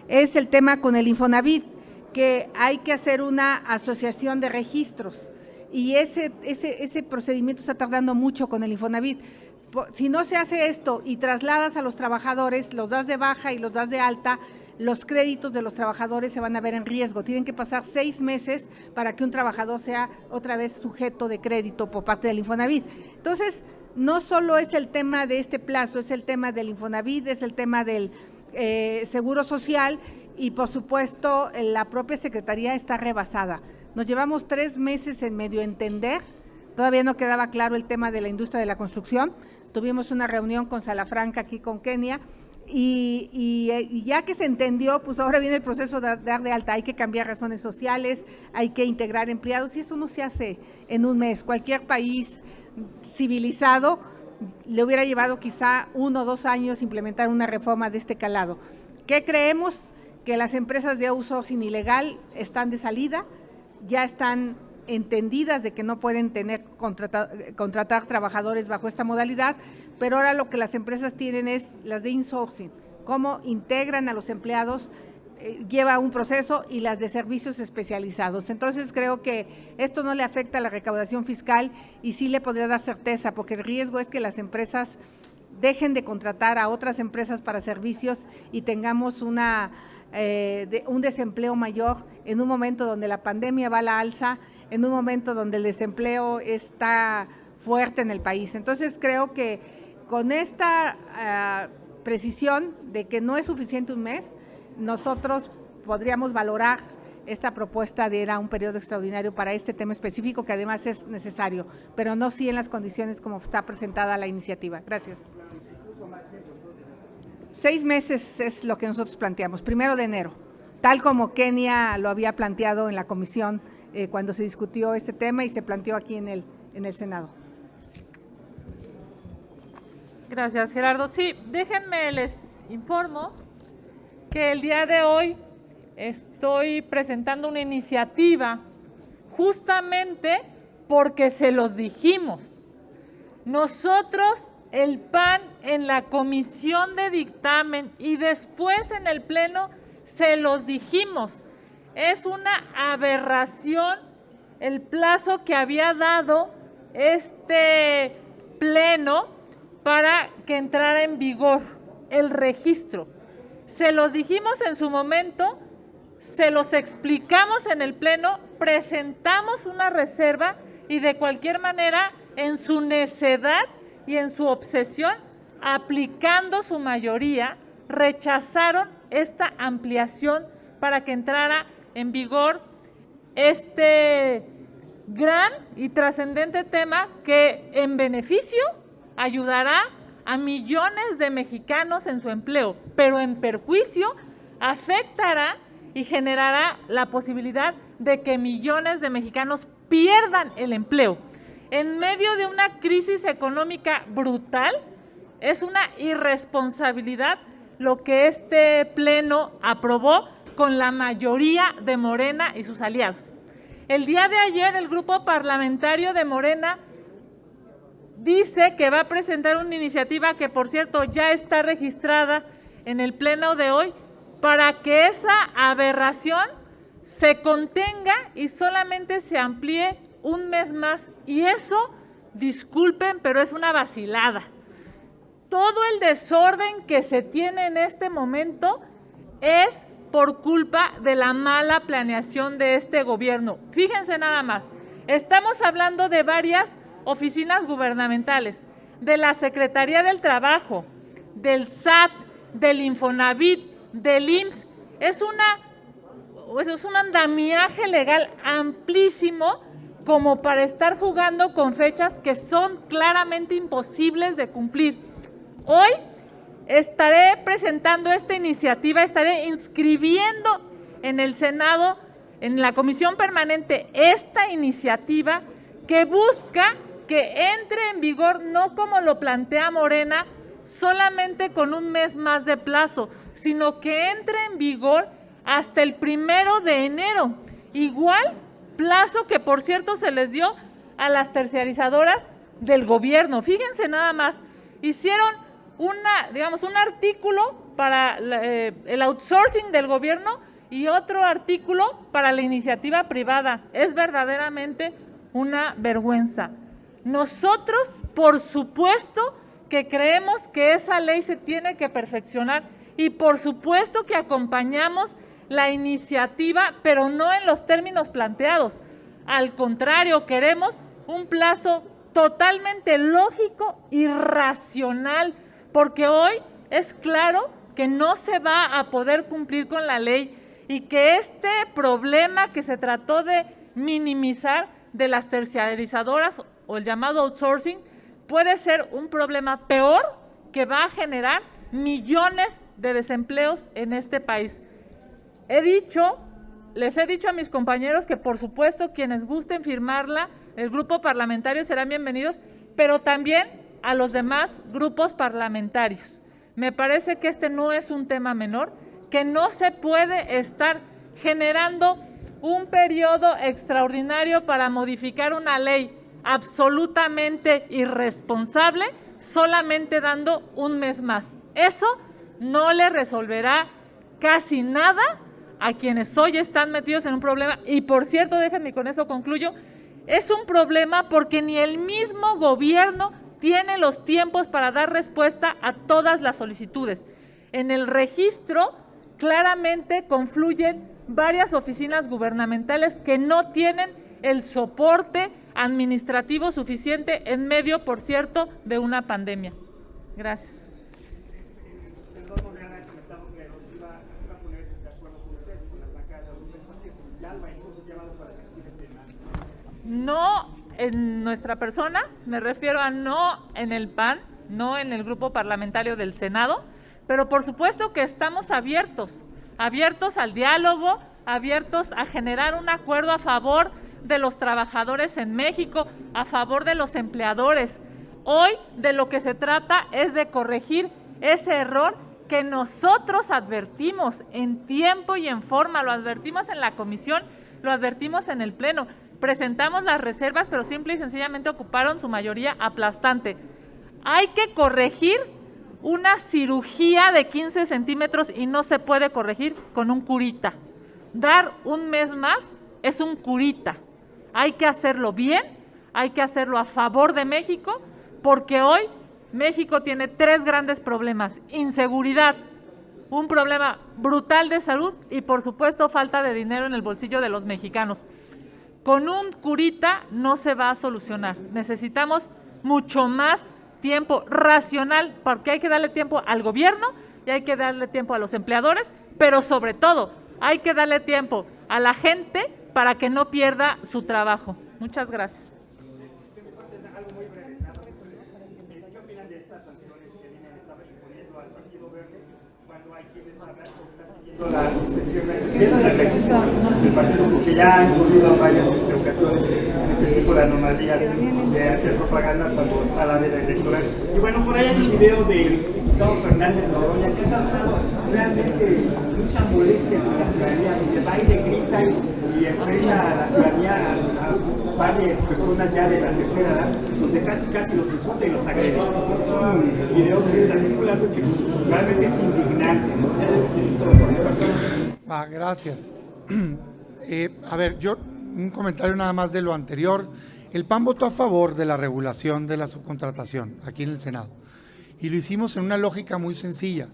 es el tema con el Infonavit, que hay que hacer una asociación de registros, y ese procedimiento está tardando mucho con el Infonavit. Si no se hace esto y trasladas a los trabajadores, los das de baja y los das de alta, los créditos de los trabajadores se van a ver en riesgo. Tienen que pasar 6 meses para que un trabajador sea otra vez sujeto de crédito por parte del Infonavit. Entonces, no solo es el tema de este plazo, es el tema del Infonavit, es el tema del Seguro Social, y por supuesto la propia Secretaría está rebasada. Nos llevamos 3 meses en medio entender, todavía no quedaba claro el tema de la industria de la construcción. Tuvimos una reunión con Salafranca aquí con Kenia, y ya que se entendió, pues ahora viene el proceso de dar de alta. Hay que cambiar razones sociales, hay que integrar empleados, y eso no se hace en un mes. Cualquier país civilizado le hubiera llevado quizá 1 o 2 años implementar una reforma de este calado. ¿Qué creemos? Que las empresas de outsourcing ilegal están de salida, ya están entendidas de que no pueden contratar trabajadores bajo esta modalidad, pero ahora lo que las empresas tienen es las de insourcing, cómo integran a los empleados, lleva un proceso, y las de servicios especializados. Entonces creo que esto no le afecta a la recaudación fiscal y sí le podría dar certeza, porque el riesgo es que las empresas dejen de contratar a otras empresas para servicios y tengamos un desempleo mayor en un momento donde la pandemia va a la alza, en un momento donde el desempleo está fuerte en el país. Entonces creo que con esta precisión de que no es suficiente un mes, nosotros podríamos valorar esta propuesta de ir a un periodo extraordinario para este tema específico, que además es necesario, pero no sí en las condiciones como está presentada la iniciativa. Gracias. 6 meses es lo que nosotros planteamos, 1 de enero, tal como Kenia lo había planteado en la comisión cuando se discutió este tema y se planteó aquí en el Senado. Gracias, Gerardo. Sí, déjenme les informo que el día de hoy estoy presentando una iniciativa justamente porque se los dijimos. Nosotros, el PAN, en la comisión de dictamen y después en el pleno, se los dijimos. Es una aberración el plazo que había dado este pleno para que entrara en vigor el registro. Se los dijimos en su momento, se los explicamos en el pleno, presentamos una reserva y de cualquier manera, en su necedad y en su obsesión, aplicando su mayoría, rechazaron esta ampliación para que entrara en vigor este gran y trascendente tema que en beneficio ayudará a millones de mexicanos en su empleo, pero en perjuicio afectará y generará la posibilidad de que millones de mexicanos pierdan el empleo. En medio de una crisis económica brutal, es una irresponsabilidad lo que este pleno aprobó con la mayoría de Morena y sus aliados. El día de ayer, el grupo parlamentario de Morena dice que va a presentar una iniciativa que, por cierto, ya está registrada en el pleno de hoy, para que esa aberración se contenga y solamente se amplíe un mes más. Y eso, disculpen, pero es una vacilada. Todo el desorden que se tiene en este momento es por culpa de la mala planeación de este gobierno. Fíjense nada más, estamos hablando de varias oficinas gubernamentales, de la Secretaría del Trabajo, del SAT, del Infonavit, del IMSS. Es un andamiaje legal amplísimo como para estar jugando con fechas que son claramente imposibles de cumplir. Hoy estaré presentando esta iniciativa, estaré inscribiendo en el Senado, en la Comisión Permanente, esta iniciativa que busca que entre en vigor, no como lo plantea Morena, solamente con un mes más de plazo, sino que entre en vigor hasta el 1 de enero. Igual plazo que, por cierto, se les dio a las terciarizadoras del gobierno. Fíjense nada más, hicieron un artículo para el outsourcing del gobierno y otro artículo para la iniciativa privada. Es verdaderamente una vergüenza. Nosotros, por supuesto, que creemos que esa ley se tiene que perfeccionar y por supuesto que acompañamos la iniciativa, pero no en los términos planteados. Al contrario, queremos un plazo totalmente lógico y racional, porque hoy es claro que no se va a poder cumplir con la ley y que este problema que se trató de minimizar de las terciarizadoras o el llamado outsourcing puede ser un problema peor que va a generar millones de desempleos en este país. Les he dicho a mis compañeros que por supuesto quienes gusten firmarla, el grupo parlamentario serán bienvenidos, pero también a los demás grupos parlamentarios. Me parece que este no es un tema menor, que no se puede estar generando un periodo extraordinario para modificar una ley absolutamente irresponsable, solamente dando un mes más. Eso no le resolverá casi nada a quienes hoy están metidos en un problema. Y por cierto, déjenme, y con eso concluyo, es un problema porque ni el mismo gobierno tiene los tiempos para dar respuesta a todas las solicitudes. En el registro claramente confluyen varias oficinas gubernamentales que no tienen el soporte administrativo suficiente en medio, por cierto, de una pandemia. Gracias. No en nuestra persona, me refiero a no en el PAN, no en el grupo parlamentario del Senado, pero por supuesto que estamos abiertos al diálogo, abiertos a generar un acuerdo a favor de los trabajadores en México, a favor de los empleadores. Hoy de lo que se trata es de corregir ese error que nosotros advertimos en tiempo y en forma, lo advertimos en la comisión, lo advertimos en el pleno. Presentamos las reservas, pero simple y sencillamente ocuparon su mayoría aplastante. Hay que corregir una cirugía de 15 centímetros y no se puede corregir con un curita. Dar un mes más es un curita. Hay que hacerlo bien, hay que hacerlo a favor de México, porque hoy México tiene 3 grandes problemas: inseguridad, un problema brutal de salud y, por supuesto, falta de dinero en el bolsillo de los mexicanos. Con un curita no se va a solucionar. Necesitamos mucho más tiempo racional, porque hay que darle tiempo al gobierno y hay que darle tiempo a los empleadores, pero sobre todo hay que darle tiempo a la gente para que no pierda su trabajo. Muchas gracias. ¿Qué opinan de estas sanciones que vienen imponiendo al Partido Verde cuando hay quienes hablan o están pidiendo se pierda la credibilidad del partido, porque ya han ocurrido en varias ocasiones en este tipo de anomalías de hacer propaganda cuando está la veda electoral? Y bueno, por ahí hay un video del diputado Fernández Noroña que ha causado realmente mucha molestia entre la ciudadanía, donde va y le grita y enfrenta a la ciudadanía a varias personas ya de la tercera edad, donde casi los insulta y los agrede. Es un video que está circulando y que pues, realmente es indignante, ¿no? Gracias. A ver, yo un comentario nada más de lo anterior. El PAN votó a favor de la regulación de la subcontratación aquí en el Senado y lo hicimos en una lógica muy sencilla.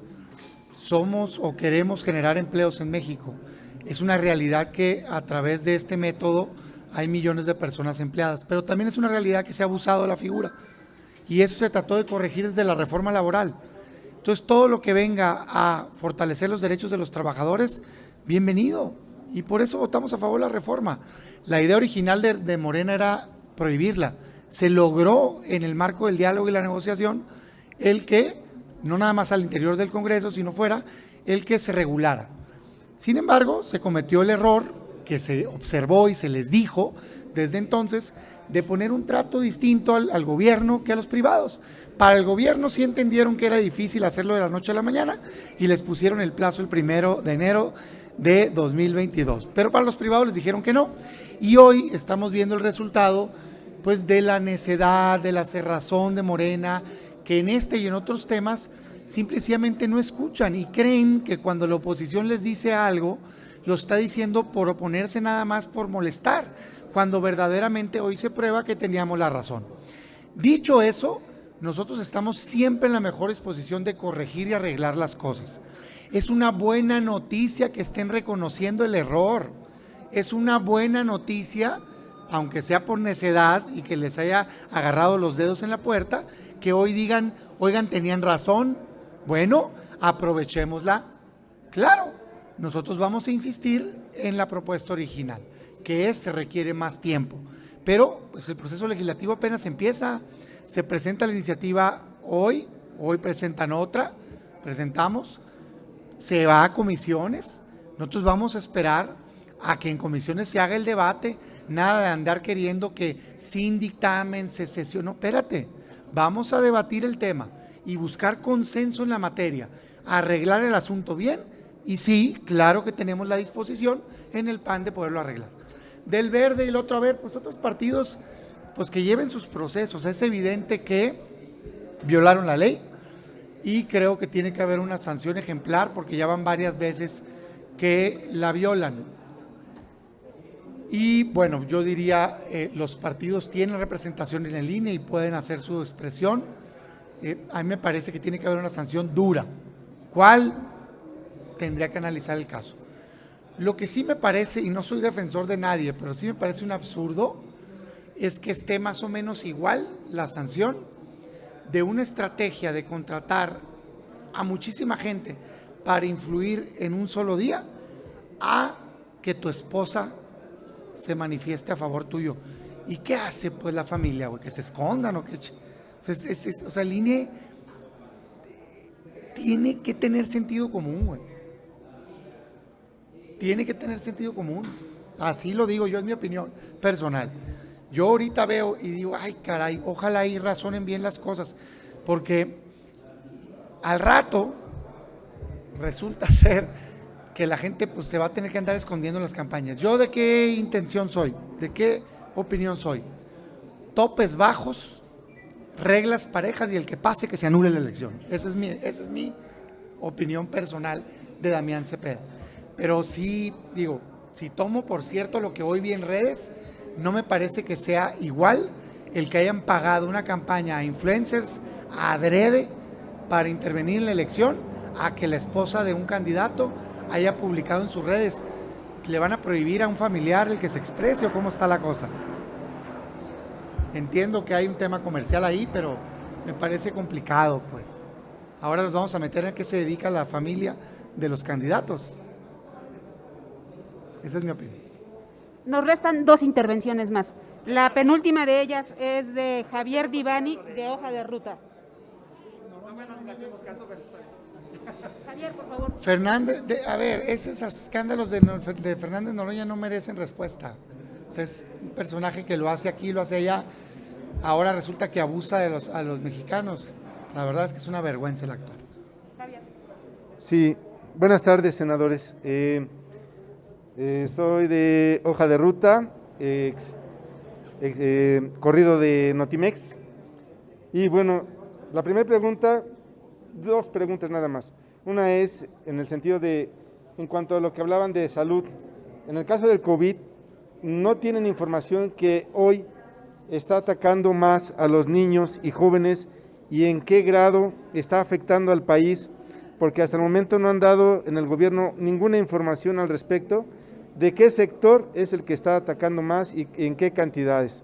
Somos o queremos generar empleos en México. Es una realidad que a través de este método hay millones de personas empleadas, pero también es una realidad que se ha abusado de la figura y eso se trató de corregir desde la reforma laboral. Entonces, todo lo que venga a fortalecer los derechos de los trabajadores, bienvenido, y por eso votamos a favor de la reforma. La idea original de Morena era prohibirla. Se logró en el marco del diálogo y la negociación el que, no nada más al interior del Congreso, sino fuera, el que se regulara. Sin embargo, se cometió el error que se observó y se les dijo desde entonces de poner un trato distinto al gobierno que a los privados. Para el gobierno sí entendieron que era difícil hacerlo de la noche a la mañana y les pusieron el plazo el 1 de enero de 2022, pero para los privados les dijeron que no, y hoy estamos viendo el resultado pues de la necedad, de la cerrazón de Morena, que en este y en otros temas simplemente no escuchan y creen que cuando la oposición les dice algo, lo está diciendo por oponerse nada más por molestar, cuando verdaderamente hoy se prueba que teníamos la razón. Dicho eso, nosotros estamos siempre en la mejor disposición de corregir y arreglar las cosas. Es una buena noticia que estén reconociendo el error, es una buena noticia, aunque sea por necedad y que les haya agarrado los dedos en la puerta, que hoy digan, oigan, tenían razón, bueno, aprovechémosla. Claro, nosotros vamos a insistir en la propuesta original, que se requiere más tiempo, pero pues el proceso legislativo apenas empieza, se presenta la iniciativa hoy presentan otra, presentamos, se va a comisiones, nosotros vamos a esperar a que en comisiones se haga el debate, nada de andar queriendo que sin dictamen se sesione, espérate, vamos a debatir el tema y buscar consenso en la materia, arreglar el asunto bien, y sí, claro que tenemos la disposición en el PAN de poderlo arreglar. Del Verde y el otro, a ver, pues otros partidos, pues que lleven sus procesos, es evidente que violaron la ley, y creo que tiene que haber una sanción ejemplar porque ya van varias veces que la violan. Y bueno, yo diría, los partidos tienen representación en el INE y pueden hacer su expresión. A mí me parece que tiene que haber una sanción dura. ¿Cuál? Tendría que analizar el caso. Lo que sí me parece, y no soy defensor de nadie, pero sí me parece un absurdo, es que esté más o menos igual la sanción de una estrategia de contratar a muchísima gente para influir en un solo día, a que tu esposa se manifieste a favor tuyo. ¿Y qué hace pues la familia, güey? ¿Que se escondan o qué? O sea, el INE tiene que tener sentido común, güey. Tiene que tener sentido común. Así lo digo yo, es mi opinión personal. Yo ahorita veo y digo, ay caray, ojalá ahí razonen bien las cosas, porque al rato resulta ser que la gente pues se va a tener que andar escondiendo en las campañas. ¿Yo de qué intención soy? ¿De qué opinión soy? Topes bajos, reglas parejas y el que pase que se anule la elección. Esa es mi opinión personal de Damián Cepeda. Pero sí, digo, si tomo por cierto lo que hoy vi en redes, no me parece que sea igual el que hayan pagado una campaña a influencers adrede para intervenir en la elección a que la esposa de un candidato haya publicado en sus redes. ¿Le van a prohibir a un familiar el que se exprese o cómo está la cosa? Entiendo que hay un tema comercial ahí, pero me parece complicado, pues. Ahora nos vamos a meter en qué se dedica la familia de los candidatos. Esa es mi opinión. Nos restan 2 intervenciones más. La penúltima de ellas es de Javier Vivani, de Hoja de Ruta. Javier, por favor. Fernández, a ver, esos escándalos de Fernández Noroña no merecen respuesta. O sea, es un personaje que lo hace aquí, lo hace allá. Ahora resulta que abusa de a los mexicanos. La verdad es que es una vergüenza el actuar. Javier. Sí, buenas tardes, senadores. Soy de Hoja de Ruta, corrido de Notimex. Y bueno, la primera pregunta, 2 preguntas nada más. Una es en el sentido de, en cuanto a lo que hablaban de salud, en el caso del COVID, no tienen información que hoy está atacando más a los niños y jóvenes y en qué grado está afectando al país, porque hasta el momento no han dado en el gobierno ninguna información al respecto de qué sector es el que está atacando más y en qué cantidades.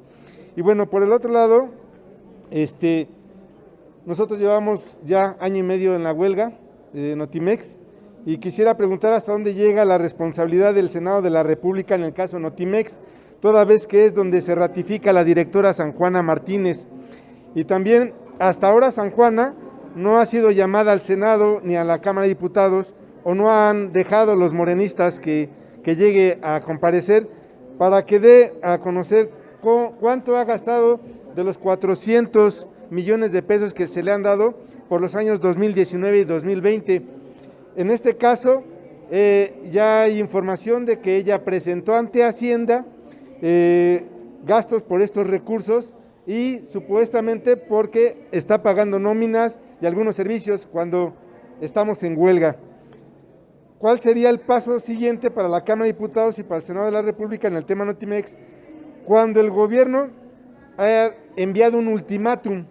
Y bueno, por el otro lado, nosotros llevamos ya 1 año y medio en la huelga de Notimex y quisiera preguntar hasta dónde llega la responsabilidad del Senado de la República en el caso Notimex, toda vez que es donde se ratifica la directora San Juana Martínez. Y también hasta ahora San Juana no ha sido llamada al Senado ni a la Cámara de Diputados o no han dejado los morenistas que llegue a comparecer para que dé a conocer cuánto ha gastado de los 400 millones de pesos que se le han dado por los años 2019 y 2020. En este caso, ya hay información de que ella presentó ante Hacienda gastos por estos recursos y supuestamente porque está pagando nóminas y algunos servicios cuando estamos en huelga. ¿Cuál sería el paso siguiente para la Cámara de Diputados y para el Senado de la República en el tema Notimex? Cuando el gobierno haya enviado un ultimátum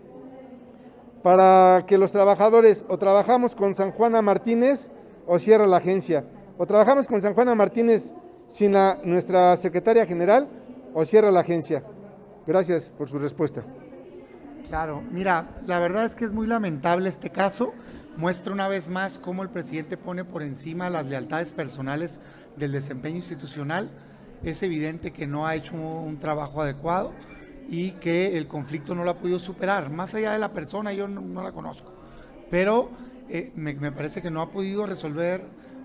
para que los trabajadores o trabajamos con San Juana Martínez o cierra la agencia, o trabajamos con San Juana Martínez sin nuestra secretaria general o cierra la agencia. Gracias por su respuesta. Claro, mira, la verdad es que es muy lamentable este caso. Muestra una vez más cómo el presidente pone por encima las lealtades personales del desempeño institucional. Es evidente que no ha hecho un trabajo adecuado y que el conflicto no lo ha podido superar. Más allá de la persona, yo no la conozco, pero me parece que no ha podido resolver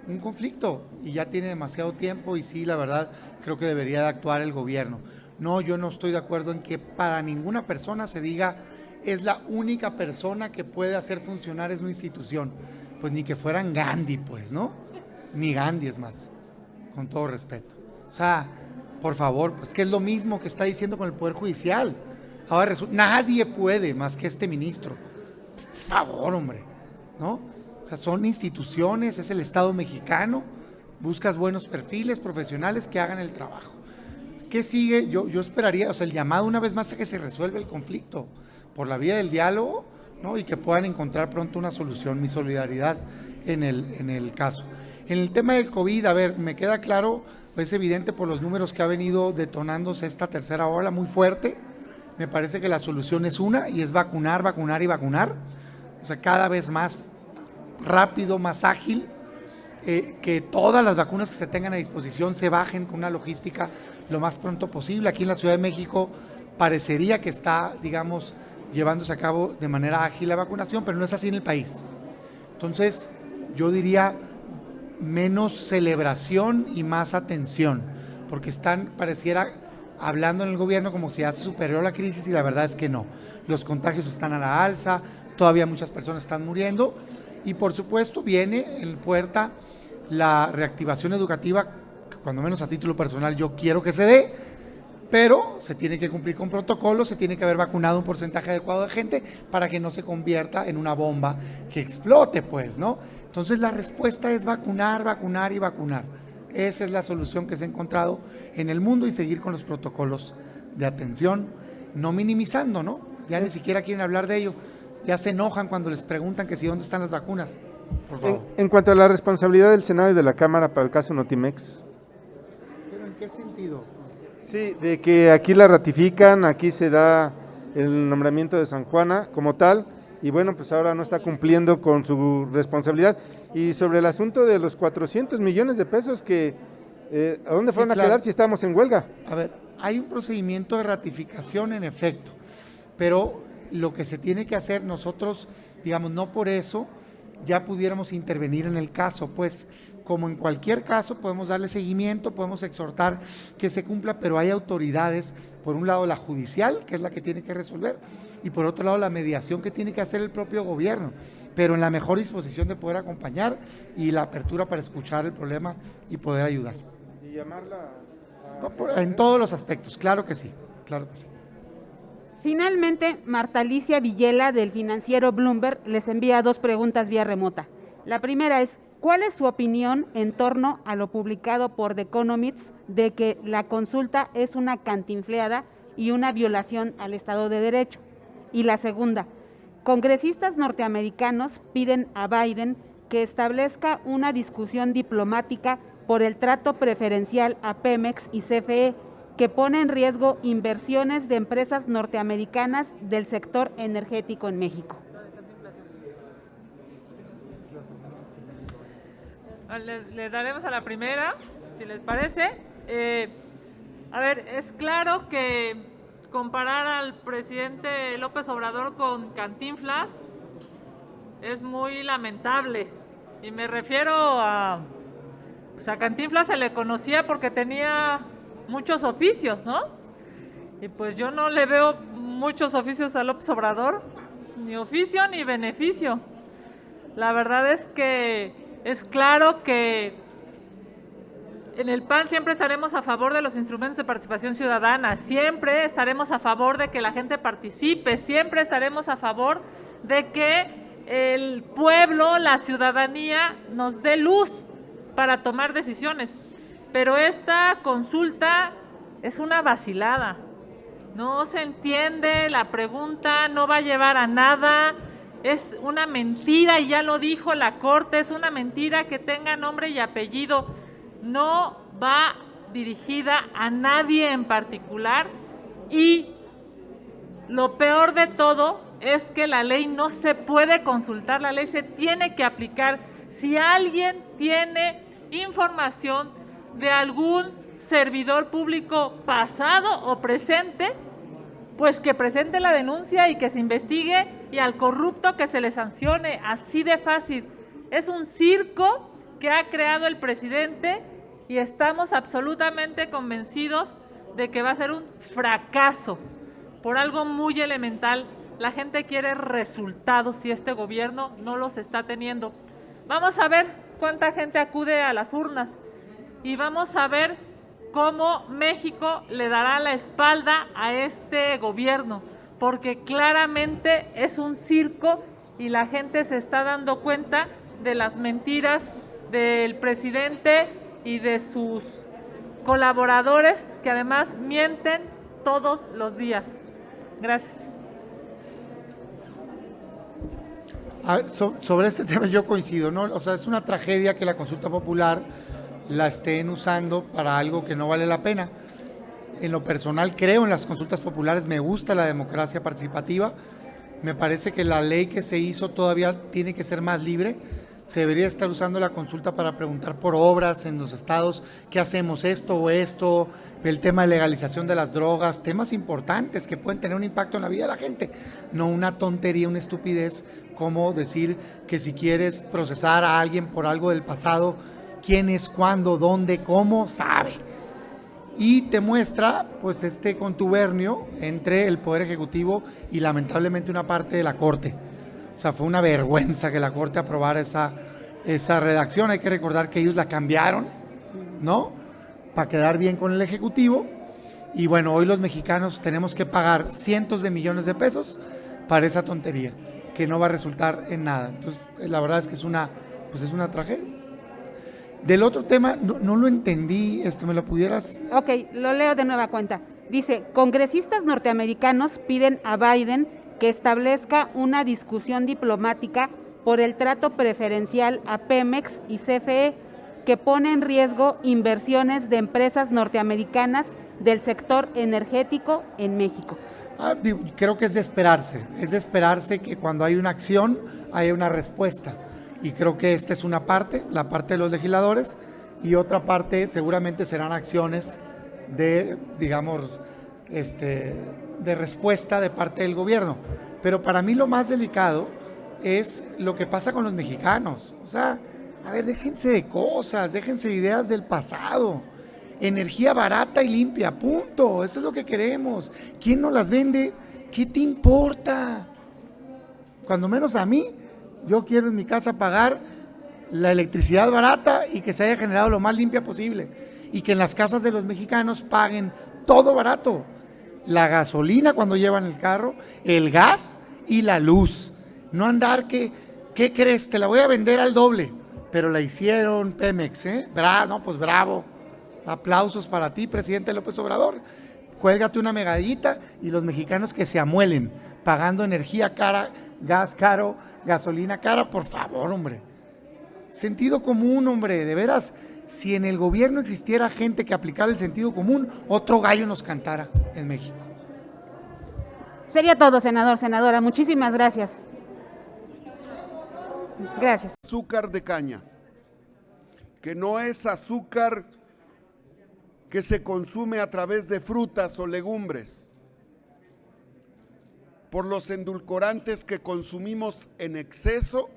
un conflicto y ya tiene demasiado tiempo y sí, la verdad, creo que debería de actuar el gobierno. No, yo no estoy de acuerdo en que para ninguna persona se diga es la única persona que puede hacer funcionar es una institución. Pues ni que fueran Gandhi, pues, ¿no? Ni Gandhi es más, con todo respeto. O sea, por favor, pues que es lo mismo que está diciendo con el Poder Judicial. Ahora resulta, nadie puede más que este ministro. Por favor, hombre, ¿no? O sea, son instituciones, es el Estado mexicano, buscas buenos perfiles profesionales que hagan el trabajo. ¿Qué sigue? Yo esperaría, o sea, el llamado una vez más a que se resuelva el conflicto por la vía del diálogo, ¿no? Y que puedan encontrar pronto una solución. Mi solidaridad en el caso. En el tema del COVID, a ver, me queda claro, es evidente por los números que ha venido detonándose esta tercera ola muy fuerte. Me parece que la solución es una y es vacunar, vacunar y vacunar. O sea, cada vez más rápido, más ágil. Que todas las vacunas que se tengan a disposición se bajen con una logística lo más pronto posible. Aquí en la Ciudad de México parecería que está, digamos, llevándose a cabo de manera ágil la vacunación, pero no es así en el país. Entonces, yo diría menos celebración y más atención, porque pareciera, hablando en el gobierno como si ya se superó la crisis y la verdad es que no. Los contagios están a la alza, todavía muchas personas están muriendo y por supuesto viene en puerta la reactivación educativa, que cuando menos a título personal yo quiero que se dé, pero se tiene que cumplir con protocolos, se tiene que haber vacunado un porcentaje adecuado de gente para que no se convierta en una bomba que explote, pues, ¿no? Entonces la respuesta es vacunar, vacunar y vacunar. Esa es la solución que se ha encontrado en el mundo y seguir con los protocolos de atención, no minimizando, ¿no? Ya ni siquiera quieren hablar de ello, ya se enojan cuando les preguntan que si dónde están las vacunas. Por favor. En cuanto a la responsabilidad del Senado y de la Cámara para el caso Notimex. ¿Pero en qué sentido? Sí, de que aquí la ratifican, aquí se da el nombramiento de San Juana como tal, y bueno, pues ahora no está cumpliendo con su responsabilidad. Y sobre el asunto de los 400 millones de pesos que, ¿a dónde fueron a quedar si estamos en huelga? A ver, hay un procedimiento de ratificación en efecto, pero lo que se tiene que hacer nosotros, digamos, no por eso ya pudiéramos intervenir en el caso, pues como en cualquier caso podemos darle seguimiento, podemos exhortar que se cumpla, pero hay autoridades, por un lado la judicial, que es la que tiene que resolver, y por otro lado la mediación que tiene que hacer el propio gobierno, pero en la mejor disposición de poder acompañar y la apertura para escuchar el problema y poder ayudar. Y llamarla en todos los aspectos, claro que sí, claro que sí. Finalmente, Marta Alicia Villela, del financiero Bloomberg, les envía 2 preguntas vía remota. La primera es, ¿cuál es su opinión en torno a lo publicado por The Economist de que la consulta es una cantinfleada y una violación al Estado de Derecho? Y la segunda, congresistas norteamericanos piden a Biden que establezca una discusión diplomática por el trato preferencial a Pemex y CFE, que pone en riesgo inversiones de empresas norteamericanas del sector energético en México. Le daremos a la primera, si les parece. A ver, es claro que comparar al presidente López Obrador con Cantinflas es muy lamentable. Y me refiero a Cantinflas se le conocía porque tenía muchos oficios, ¿no? Y pues yo no le veo muchos oficios a López Obrador, ni oficio ni beneficio. La verdad es que es claro que en el PAN siempre estaremos a favor de los instrumentos de participación ciudadana, siempre estaremos a favor de que la gente participe, siempre estaremos a favor de que el pueblo, la ciudadanía, nos dé luz para tomar decisiones. Pero esta consulta es una vacilada. No se entiende, la pregunta no va a llevar a nada, es una mentira y ya lo dijo la Corte, es una mentira que tenga nombre y apellido, no va dirigida a nadie en particular y lo peor de todo es que la ley no se puede consultar, la ley se tiene que aplicar. Si alguien tiene información de algún servidor público pasado o presente, pues que presente la denuncia y que se investigue y al corrupto que se le sancione, así de fácil. Es un circo que ha creado el presidente y estamos absolutamente convencidos de que va a ser un fracaso por algo muy elemental. La gente quiere resultados y este gobierno no los está teniendo. Vamos a ver cuánta gente acude a las urnas y vamos a ver cómo México le dará la espalda a este gobierno, porque claramente es un circo y la gente se está dando cuenta de las mentiras del presidente y de sus colaboradores, que además mienten todos los días. Gracias. Sobre este tema yo coincido, ¿no? O sea, es una tragedia que la consulta popular la estén usando para algo que no vale la pena. En lo personal creo en las consultas populares, me gusta la democracia participativa, me parece que la ley que se hizo todavía tiene que ser más libre, se debería estar usando la consulta para preguntar por obras en los estados, qué hacemos esto o esto, el tema de legalización de las drogas, temas importantes que pueden tener un impacto en la vida de la gente, no una tontería, una estupidez como decir que si quieres procesar a alguien por algo del pasado, quién es, cuándo, dónde, cómo, sabe. Y te muestra pues este contubernio entre el Poder Ejecutivo y lamentablemente una parte de la Corte. O sea, fue una vergüenza que la Corte aprobara esa redacción. Hay que recordar que ellos la cambiaron, ¿no? Para quedar bien con el Ejecutivo. Y bueno, hoy los mexicanos tenemos que pagar cientos de millones de pesos para esa tontería, que no va a resultar en nada. Entonces, la verdad es que es una tragedia. Del otro tema, no lo entendí, ¿me lo pudieras? Ok, lo leo de nueva cuenta. Dice, congresistas norteamericanos piden a Biden que establezca una discusión diplomática por el trato preferencial a Pemex y CFE que pone en riesgo inversiones de empresas norteamericanas del sector energético en México. Creo que es de esperarse que cuando hay una acción haya una respuesta. Y creo que esta es una parte, la parte de los legisladores, y otra parte seguramente serán acciones de, digamos, de respuesta de parte del gobierno. Pero para mí lo más delicado es lo que pasa con los mexicanos. O sea, a ver, déjense de cosas, déjense de ideas del pasado. Energía barata y limpia, punto. Eso es lo que queremos. ¿Quién nos las vende? ¿Qué te importa? Cuando menos a mí, yo quiero en mi casa pagar la electricidad barata y que se haya generado lo más limpia posible. Y que en las casas de los mexicanos paguen todo barato. La gasolina cuando llevan el carro, el gas y la luz. No andar ¿qué crees? Te la voy a vender al doble. Pero la hicieron Pemex, ¿eh? No, pues bravo. Aplausos para ti, presidente López Obrador. Cuélgate una medallita y los mexicanos que se amuelen pagando energía cara, gas caro, gasolina cara, por favor, hombre. Sentido común, hombre, de veras, si en el gobierno existiera gente que aplicara el sentido común, otro gallo nos cantara en México. Sería todo, senador, senadora. Muchísimas gracias. Gracias. Azúcar de caña, que no es azúcar que se consume a través de frutas o legumbres, por los endulcorantes que consumimos en exceso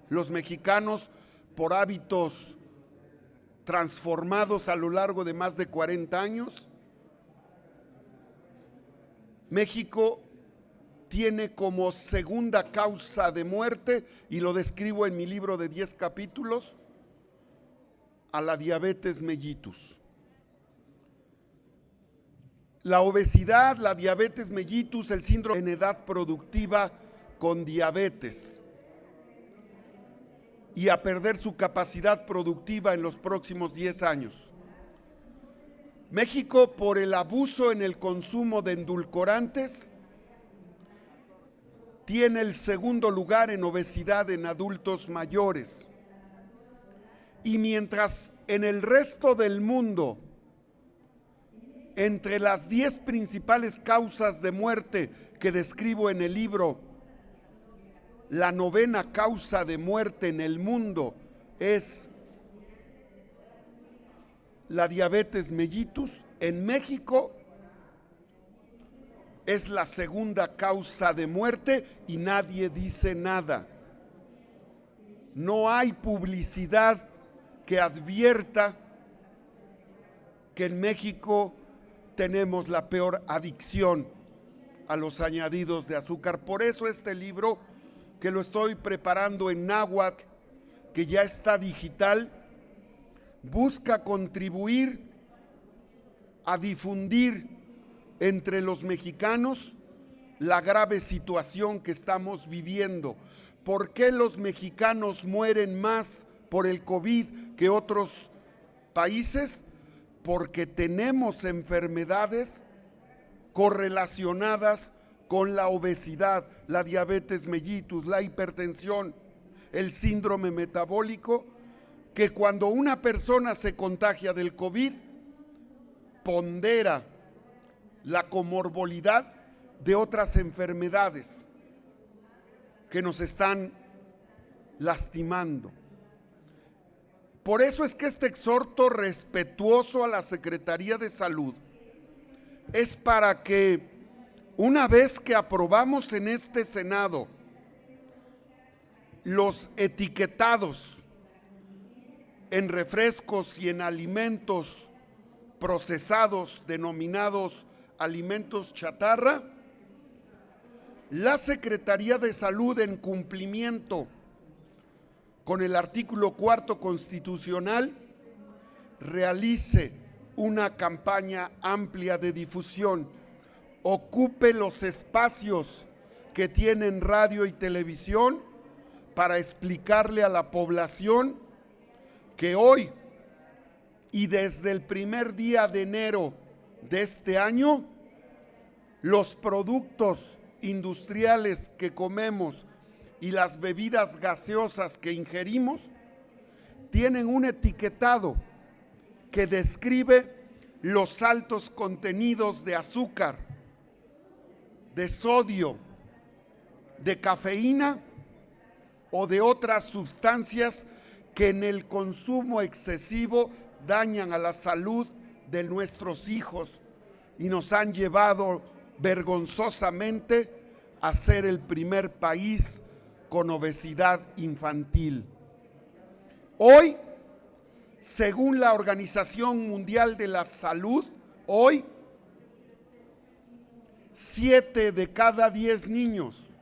los mexicanos por hábitos transformados a lo largo de más de 40 años, México tiene como segunda causa de muerte, y lo describo en mi libro de 10 capítulos, a la diabetes mellitus. La obesidad, la diabetes mellitus, el síndrome en edad productiva con diabetes y a perder su capacidad productiva en los próximos 10 años. México, por el abuso en el consumo de endulcorantes, tiene el segundo lugar en obesidad en adultos mayores. Y mientras en el resto del mundo, entre las 10 principales causas de muerte que describo en el libro, la 9ª causa de muerte en el mundo es la diabetes mellitus, en México es la segunda causa de muerte y nadie dice nada. No hay publicidad que advierta que en México tenemos la peor adicción a los añadidos de azúcar. Por eso este libro, que lo estoy preparando en náhuatl, que ya está digital, busca contribuir a difundir entre los mexicanos la grave situación que estamos viviendo. ¿Por qué los mexicanos mueren más por el COVID que otros países? Porque tenemos enfermedades correlacionadas con la obesidad, la diabetes mellitus, la hipertensión, el síndrome metabólico, que cuando una persona se contagia del COVID, pondera la comorbilidad de otras enfermedades que nos están lastimando. Por eso es que este exhorto respetuoso a la Secretaría de Salud es para que una vez que aprobamos en este Senado los etiquetados en refrescos y en alimentos procesados denominados alimentos chatarra, la Secretaría de Salud, en cumplimiento con el artículo 4 constitucional, realice una campaña amplia de difusión, ocupe los espacios que tienen radio y televisión para explicarle a la población que hoy y desde el primer día de enero de este año, los productos industriales que comemos y las bebidas gaseosas que ingerimos tienen un etiquetado que describe los altos contenidos de azúcar, de sodio, de cafeína o de otras sustancias que en el consumo excesivo dañan a la salud de nuestros hijos y nos han llevado vergonzosamente a ser el primer país con obesidad infantil. Hoy, según la Organización Mundial de la Salud, hoy 7 de cada 10 niños,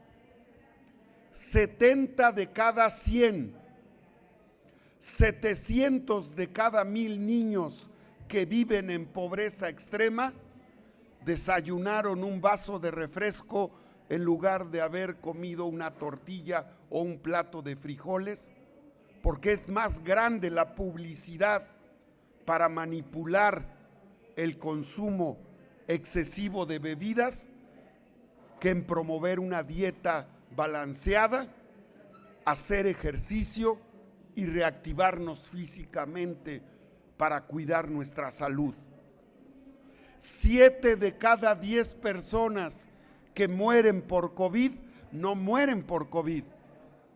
70 de cada 100, 700 de cada 1000 niños que viven en pobreza extrema desayunaron un vaso de refresco en lugar de haber comido una tortilla o un plato de frijoles, porque es más grande la publicidad para manipular el consumo excesivo de bebidas que en promover una dieta balanceada, hacer ejercicio y reactivarnos físicamente para cuidar nuestra salud. 7 de cada 10 personas que mueren por COVID no mueren por COVID,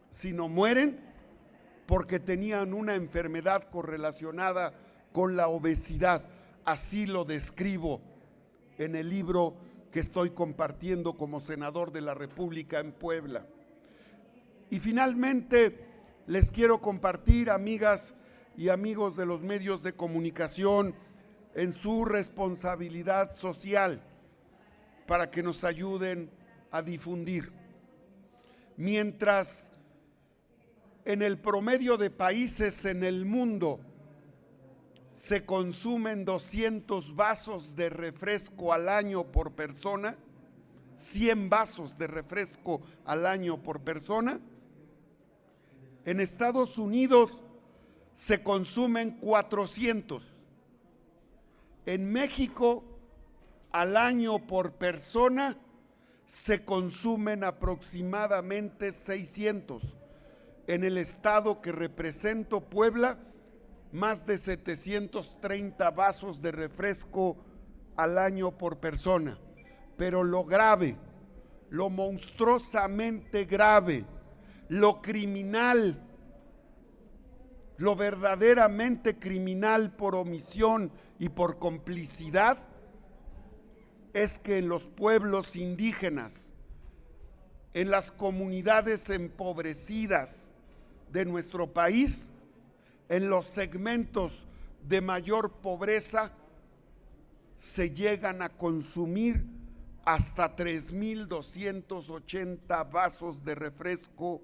sino mueren porque tenían una enfermedad correlacionada con la obesidad. Así lo describo en el libro que estoy compartiendo como senador de la República en Puebla. Y finalmente les quiero compartir, amigas y amigos de los medios de comunicación, en su responsabilidad social, para que nos ayuden a difundir. Mientras en el promedio de países en el mundo se consumen 200 vasos de refresco al año por persona, 100 vasos de refresco al año por persona, en Estados Unidos se consumen 400. En México, al año por persona, se consumen aproximadamente 600. En el estado que represento, Puebla, más de 730 vasos de refresco al año por persona. Pero lo grave, lo monstruosamente grave, lo criminal, lo verdaderamente criminal por omisión y por complicidad, es que en los pueblos indígenas, en las comunidades empobrecidas de nuestro país, en los segmentos de mayor pobreza, se llegan a consumir hasta 3,280 vasos de refresco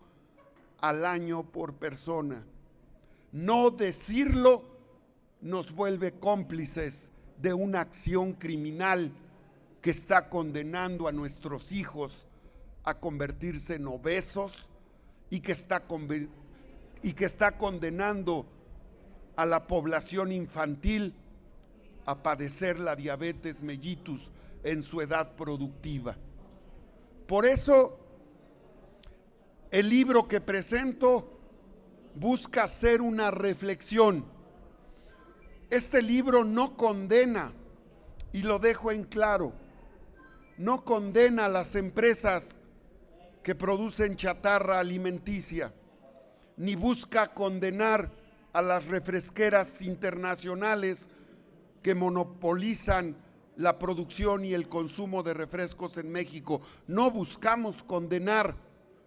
al año por persona. No decirlo nos vuelve cómplices de una acción criminal que está condenando a nuestros hijos a convertirse en obesos y que está condenando a la población infantil a padecer la diabetes mellitus en su edad productiva. Por eso, el libro que presento busca hacer una reflexión. Este libro no condena, y lo dejo en claro, no condena a las empresas que producen chatarra alimenticia, ni busca condenar a las refresqueras internacionales que monopolizan la producción y el consumo de refrescos en México. No buscamos condenar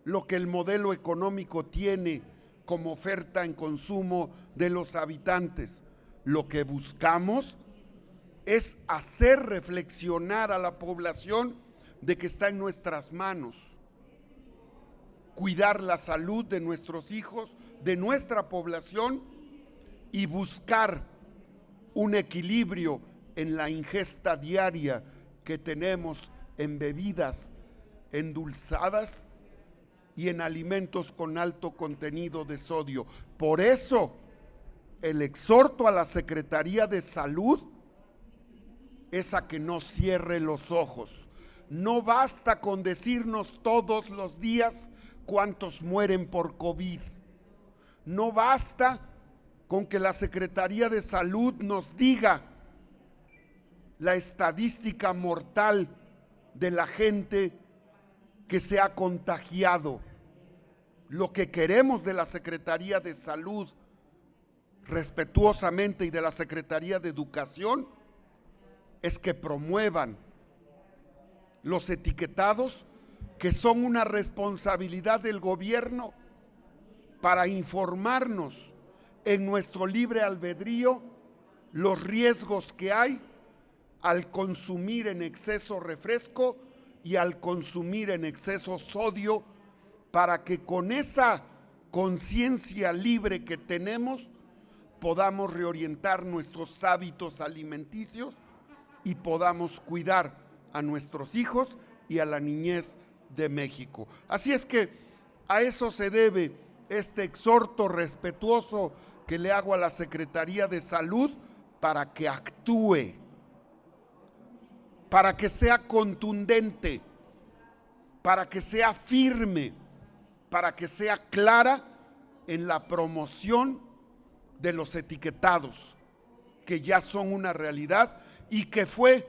lo que el modelo económico tiene como oferta en consumo de los habitantes. Lo que buscamos es hacer reflexionar a la población de que está en nuestras manos cuidar la salud de nuestros hijos, de nuestra población, y buscar un equilibrio en la ingesta diaria que tenemos en bebidas endulzadas y en alimentos con alto contenido de sodio. Por eso, el exhorto a la Secretaría de Salud es a que no cierre los ojos. No basta con decirnos todos los días cuántos mueren por COVID. No basta con que la Secretaría de Salud nos diga la estadística mortal de la gente que se ha contagiado. Lo que queremos de la Secretaría de Salud, respetuosamente, y de la Secretaría de Educación, es que promuevan los etiquetados, que son una responsabilidad del gobierno, para informarnos en nuestro libre albedrío los riesgos que hay al consumir en exceso refresco y al consumir en exceso sodio, para que con esa conciencia libre que tenemos podamos reorientar nuestros hábitos alimenticios y podamos cuidar a nuestros hijos y a la niñez de México. Así es que a eso se debe este exhorto respetuoso que le hago a la Secretaría de Salud para que actúe, para que sea contundente, para que sea firme, para que sea clara en la promoción de los etiquetados, que ya son una realidad y que fue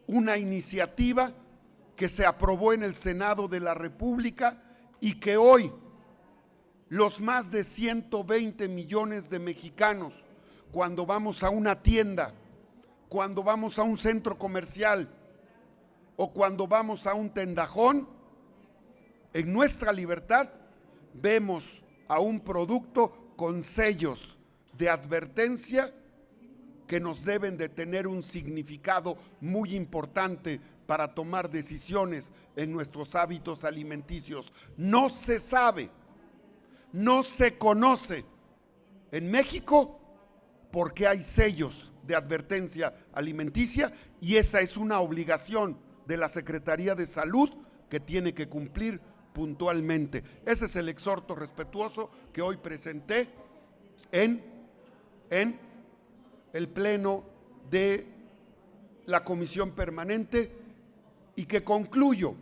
una iniciativa que se aprobó en el Senado de la República y que hoy los más de 120 millones de mexicanos, cuando vamos a una tienda, cuando vamos a un centro comercial o cuando vamos a un tendajón, en nuestra libertad vemos a un producto con sellos de advertencia que nos deben de tener un significado muy importante para tomar decisiones en nuestros hábitos alimenticios. No se sabe, no se conoce en México porque hay sellos de advertencia alimenticia y esa es una obligación de la Secretaría de Salud que tiene que cumplir puntualmente. Ese es el exhorto respetuoso que hoy presenté en el pleno de la Comisión Permanente y que concluyo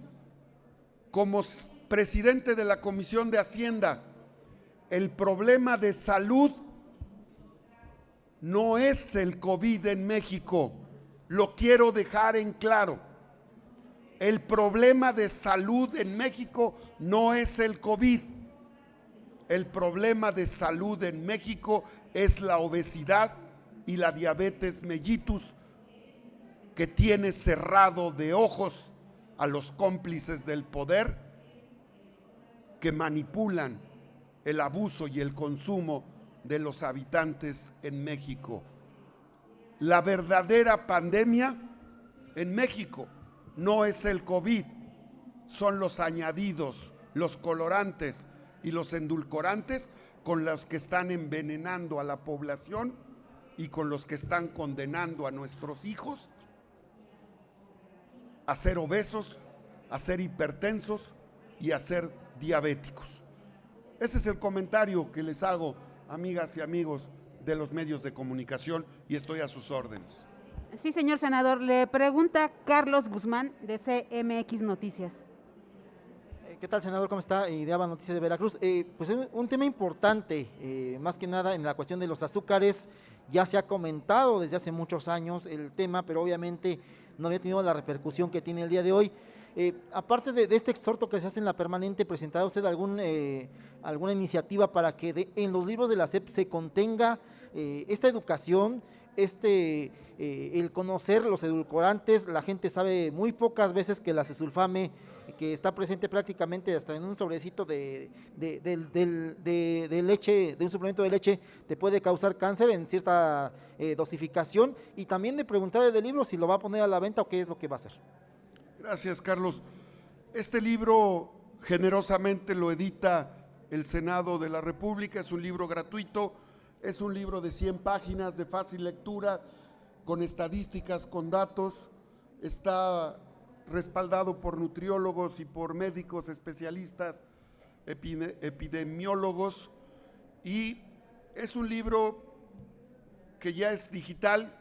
como presidente de la Comisión de Hacienda. El problema de salud no es el COVID en México, lo quiero dejar en claro. El problema de salud en México no es el COVID. El problema de salud en México es la obesidad y la diabetes mellitus que tiene cerrado de ojos a los cómplices del poder que manipulan el abuso y el consumo de los habitantes en México. La verdadera pandemia en México no es el COVID, son los añadidos, los colorantes y los endulcorantes con los que están envenenando a la población y con los que están condenando a nuestros hijos a ser obesos, a ser hipertensos y a ser diabéticos. Ese es el comentario que les hago, amigas y amigos de los medios de comunicación, y estoy a sus órdenes. Sí, señor senador. Le pregunta Carlos Guzmán, de CMX Noticias. ¿Qué tal, senador? ¿Cómo está? De ABA Noticias de Veracruz. Pues un tema importante, más que nada en la cuestión de los azúcares. Ya se ha comentado desde hace muchos años el tema, pero obviamente no había tenido la repercusión que tiene el día de hoy. Aparte de este exhorto que se hace en la permanente, ¿presentará usted alguna iniciativa para que en los libros de la SEP se contenga esta educación, el conocer los edulcorantes? La gente sabe muy pocas veces que la cesulfame, que está presente prácticamente hasta en un sobrecito de leche, de un suplemento de leche, te puede causar cáncer en cierta dosificación, y también de preguntarle del libro si lo va a poner a la venta o qué es lo que va a hacer. Gracias, Carlos. Este libro generosamente lo edita el Senado de la República, es un libro gratuito, es un libro de 100 páginas de fácil lectura, con estadísticas, con datos, está respaldado por nutriólogos y por médicos especialistas, epidemiólogos, y es un libro que ya es digital,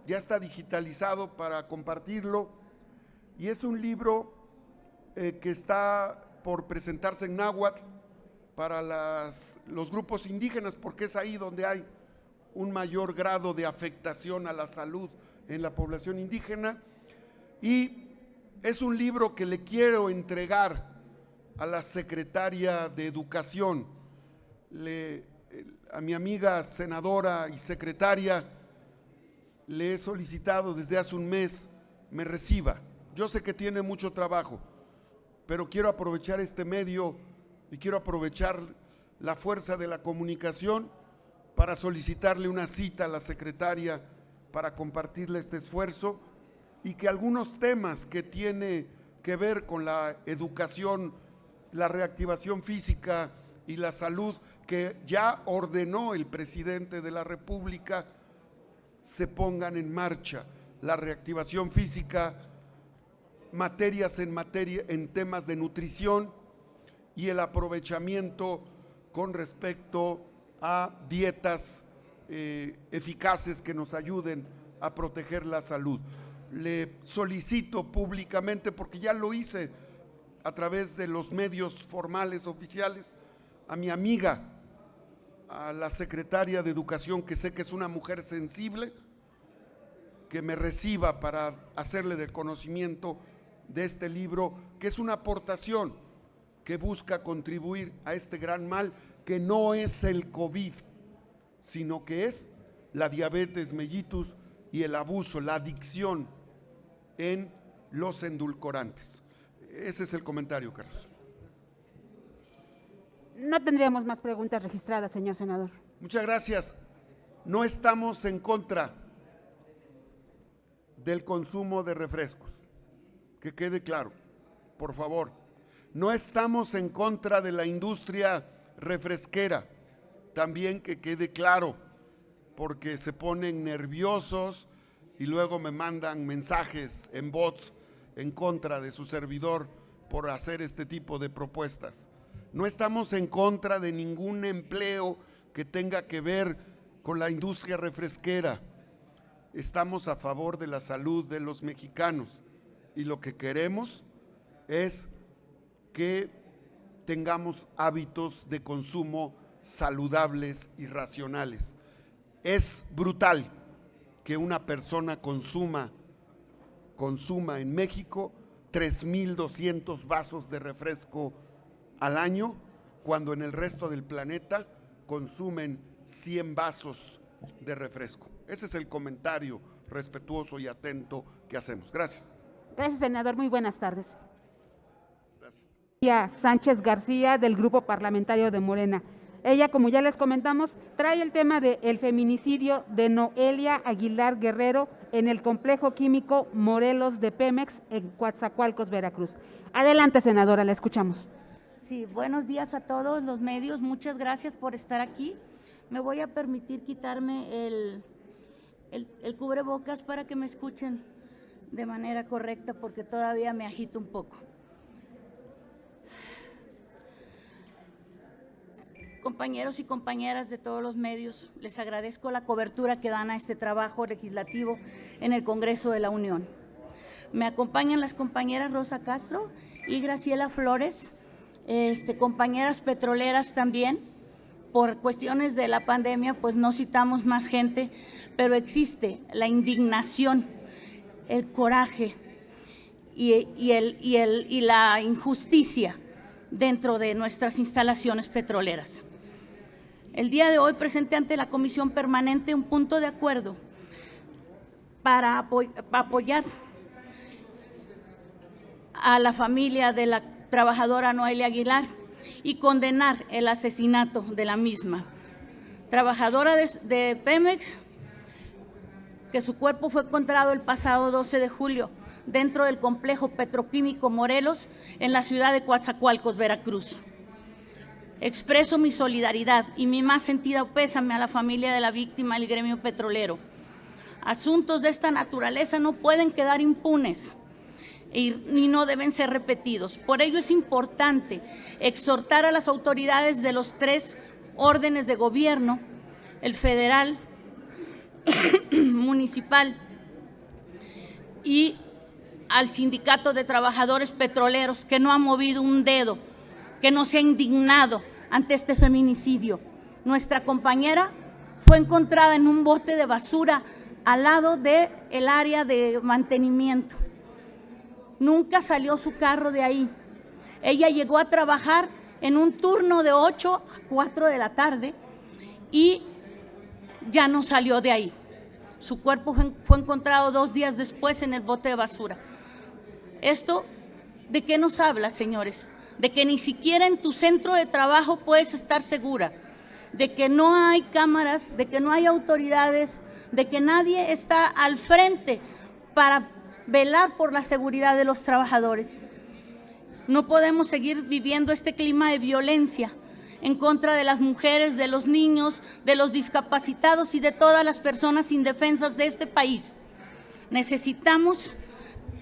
ya está digitalizado para compartirlo, y es un libro que está por presentarse en náhuatl para los grupos indígenas, porque es ahí donde hay un mayor grado de afectación a la salud en la población indígena, y es un libro que le quiero entregar a la secretaria de Educación, a mi amiga senadora y secretaria. Le he solicitado desde hace un mes me reciba. Yo sé que tiene mucho trabajo, pero quiero aprovechar este medio y quiero aprovechar la fuerza de la comunicación para solicitarle una cita a la secretaria para compartirle este esfuerzo, y que algunos temas que tiene que ver con la educación, la reactivación física y la salud que ya ordenó el presidente de la República se pongan en marcha. La reactivación física, materias en temas de nutrición y el aprovechamiento con respecto a dietas eficaces que nos ayuden a proteger la salud. Le solicito públicamente, porque ya lo hice a través de los medios formales oficiales, a mi amiga, a la secretaria de Educación, que sé que es una mujer sensible, que me reciba para hacerle del conocimiento de este libro, que es una aportación que busca contribuir a este gran mal que no es el COVID, sino que es la diabetes mellitus y el abuso, la adicción en los endulcorantes. Ese es el comentario, Carlos. No tendríamos más preguntas registradas, señor senador. Muchas gracias. No estamos en contra del consumo de refrescos. que quede claro, por favor. No estamos en contra de la industria refresquera, también que quede claro, porque se ponen nerviosos y luego me mandan mensajes en bots en contra de su servidor por hacer este tipo de propuestas. No estamos en contra de ningún empleo que tenga que ver con la industria refresquera. Estamos a favor de la salud de los mexicanos y lo que queremos es que tengamos hábitos de consumo saludables y racionales. Es brutal que una persona consuma en México 3,200 vasos de refresco al año, cuando en el resto del planeta consumen 100 vasos de refresco. Ese es el comentario respetuoso y atento que hacemos. Gracias. Gracias, senador. Muy buenas tardes. Gracias. Sánchez García, del Grupo Parlamentario de Morena. Ella, como ya les comentamos, trae el tema del feminicidio de Noelia Aguilar Guerrero en el complejo químico Morelos de Pemex en Coatzacoalcos, Veracruz. Adelante, senadora, la escuchamos. Sí, buenos días a todos los medios, muchas gracias por estar aquí. Me voy a permitir quitarme el cubrebocas para que me escuchen de manera correcta, porque todavía me agito un poco. Compañeros y compañeras de todos los medios, les agradezco la cobertura que dan a este trabajo legislativo en el Congreso de la Unión. Me acompañan las compañeras Rosa Castro y Graciela Flores, compañeras petroleras también. Por cuestiones de la pandemia, pues no citamos más gente, pero existe la indignación, el coraje y la injusticia dentro de nuestras instalaciones petroleras. El día de hoy presenté ante la Comisión Permanente un punto de acuerdo para apoyar a la familia de la trabajadora Noelia Aguilar y condenar el asesinato de la misma. Trabajadora de Pemex, que su cuerpo fue encontrado el pasado 12 de julio dentro del complejo petroquímico Morelos en la ciudad de Coatzacoalcos, Veracruz. Expreso mi solidaridad y mi más sentido pésame a la familia de la víctima del gremio petrolero. Asuntos de esta naturaleza no pueden quedar impunes y no deben ser repetidos. Por ello es importante exhortar a las autoridades de los 3 órdenes de gobierno, el federal, municipal y al Sindicato de Trabajadores Petroleros, que no ha movido un dedo, que no se ha indignado ante este feminicidio. Nuestra compañera fue encontrada en un bote de basura al lado del área de mantenimiento. Nunca salió su carro de ahí. Ella llegó a trabajar en un turno de 8 a 4 de la tarde y ya no salió de ahí. Su cuerpo fue encontrado 2 días después en el bote de basura. ¿Esto de qué nos habla, señores? De que ni siquiera en tu centro de trabajo puedes estar segura, de que no hay cámaras, de que no hay autoridades, de que nadie está al frente para velar por la seguridad de los trabajadores. No podemos seguir viviendo este clima de violencia en contra de las mujeres, de los niños, de los discapacitados y de todas las personas indefensas de este país. Necesitamos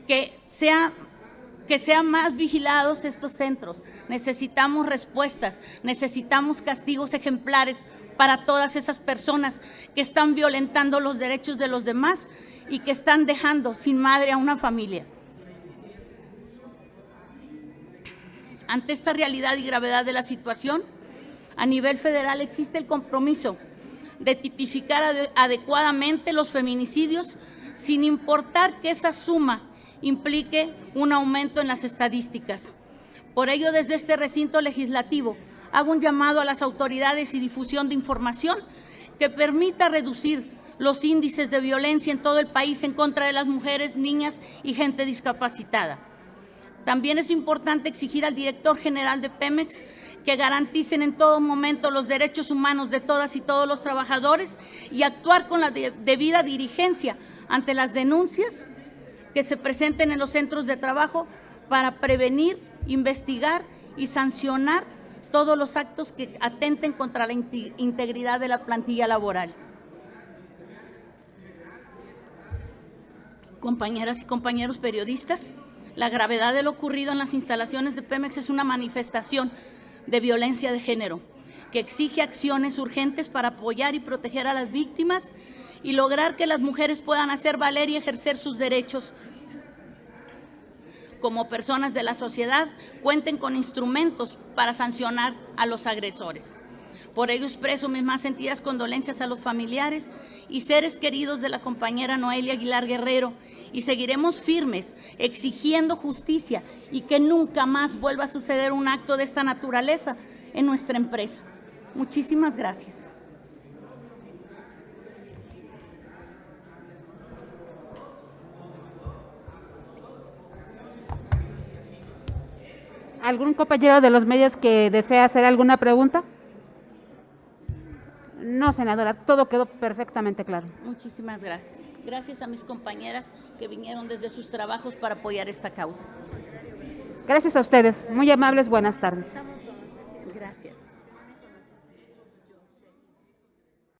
que sean más vigilados estos centros, necesitamos respuestas, necesitamos castigos ejemplares para todas esas personas que están violentando los derechos de los demás y que están dejando sin madre a una familia. Ante esta realidad y gravedad de la situación, a nivel federal existe el compromiso de tipificar adecuadamente los feminicidios, sin importar que esa suma implique un aumento en las estadísticas. Por ello, desde este recinto legislativo, hago un llamado a las autoridades y difusión de información que permita reducir los índices de violencia en todo el país en contra de las mujeres, niñas y gente discapacitada. También es importante exigir al director general de Pemex que garanticen en todo momento los derechos humanos de todas y todos los trabajadores y actuar con la debida diligencia ante las denuncias que se presenten en los centros de trabajo para prevenir, investigar y sancionar todos los actos que atenten contra la integridad de la plantilla laboral. Compañeras y compañeros periodistas, la gravedad de lo ocurrido en las instalaciones de Pemex es una manifestación de violencia de género que exige acciones urgentes para apoyar y proteger a las víctimas y lograr que las mujeres puedan hacer valer y ejercer sus derechos como personas de la sociedad, cuenten con instrumentos para sancionar a los agresores. Por ello expreso mis más sentidas condolencias a los familiares y seres queridos de la compañera Noelia Aguilar Guerrero, y seguiremos firmes exigiendo justicia y que nunca más vuelva a suceder un acto de esta naturaleza en nuestra empresa. Muchísimas gracias. ¿Algún compañero de los medios que desea hacer alguna pregunta? No, senadora, todo quedó perfectamente claro. Muchísimas gracias. Gracias a mis compañeras que vinieron desde sus trabajos para apoyar esta causa. Gracias a ustedes. Muy amables, buenas tardes.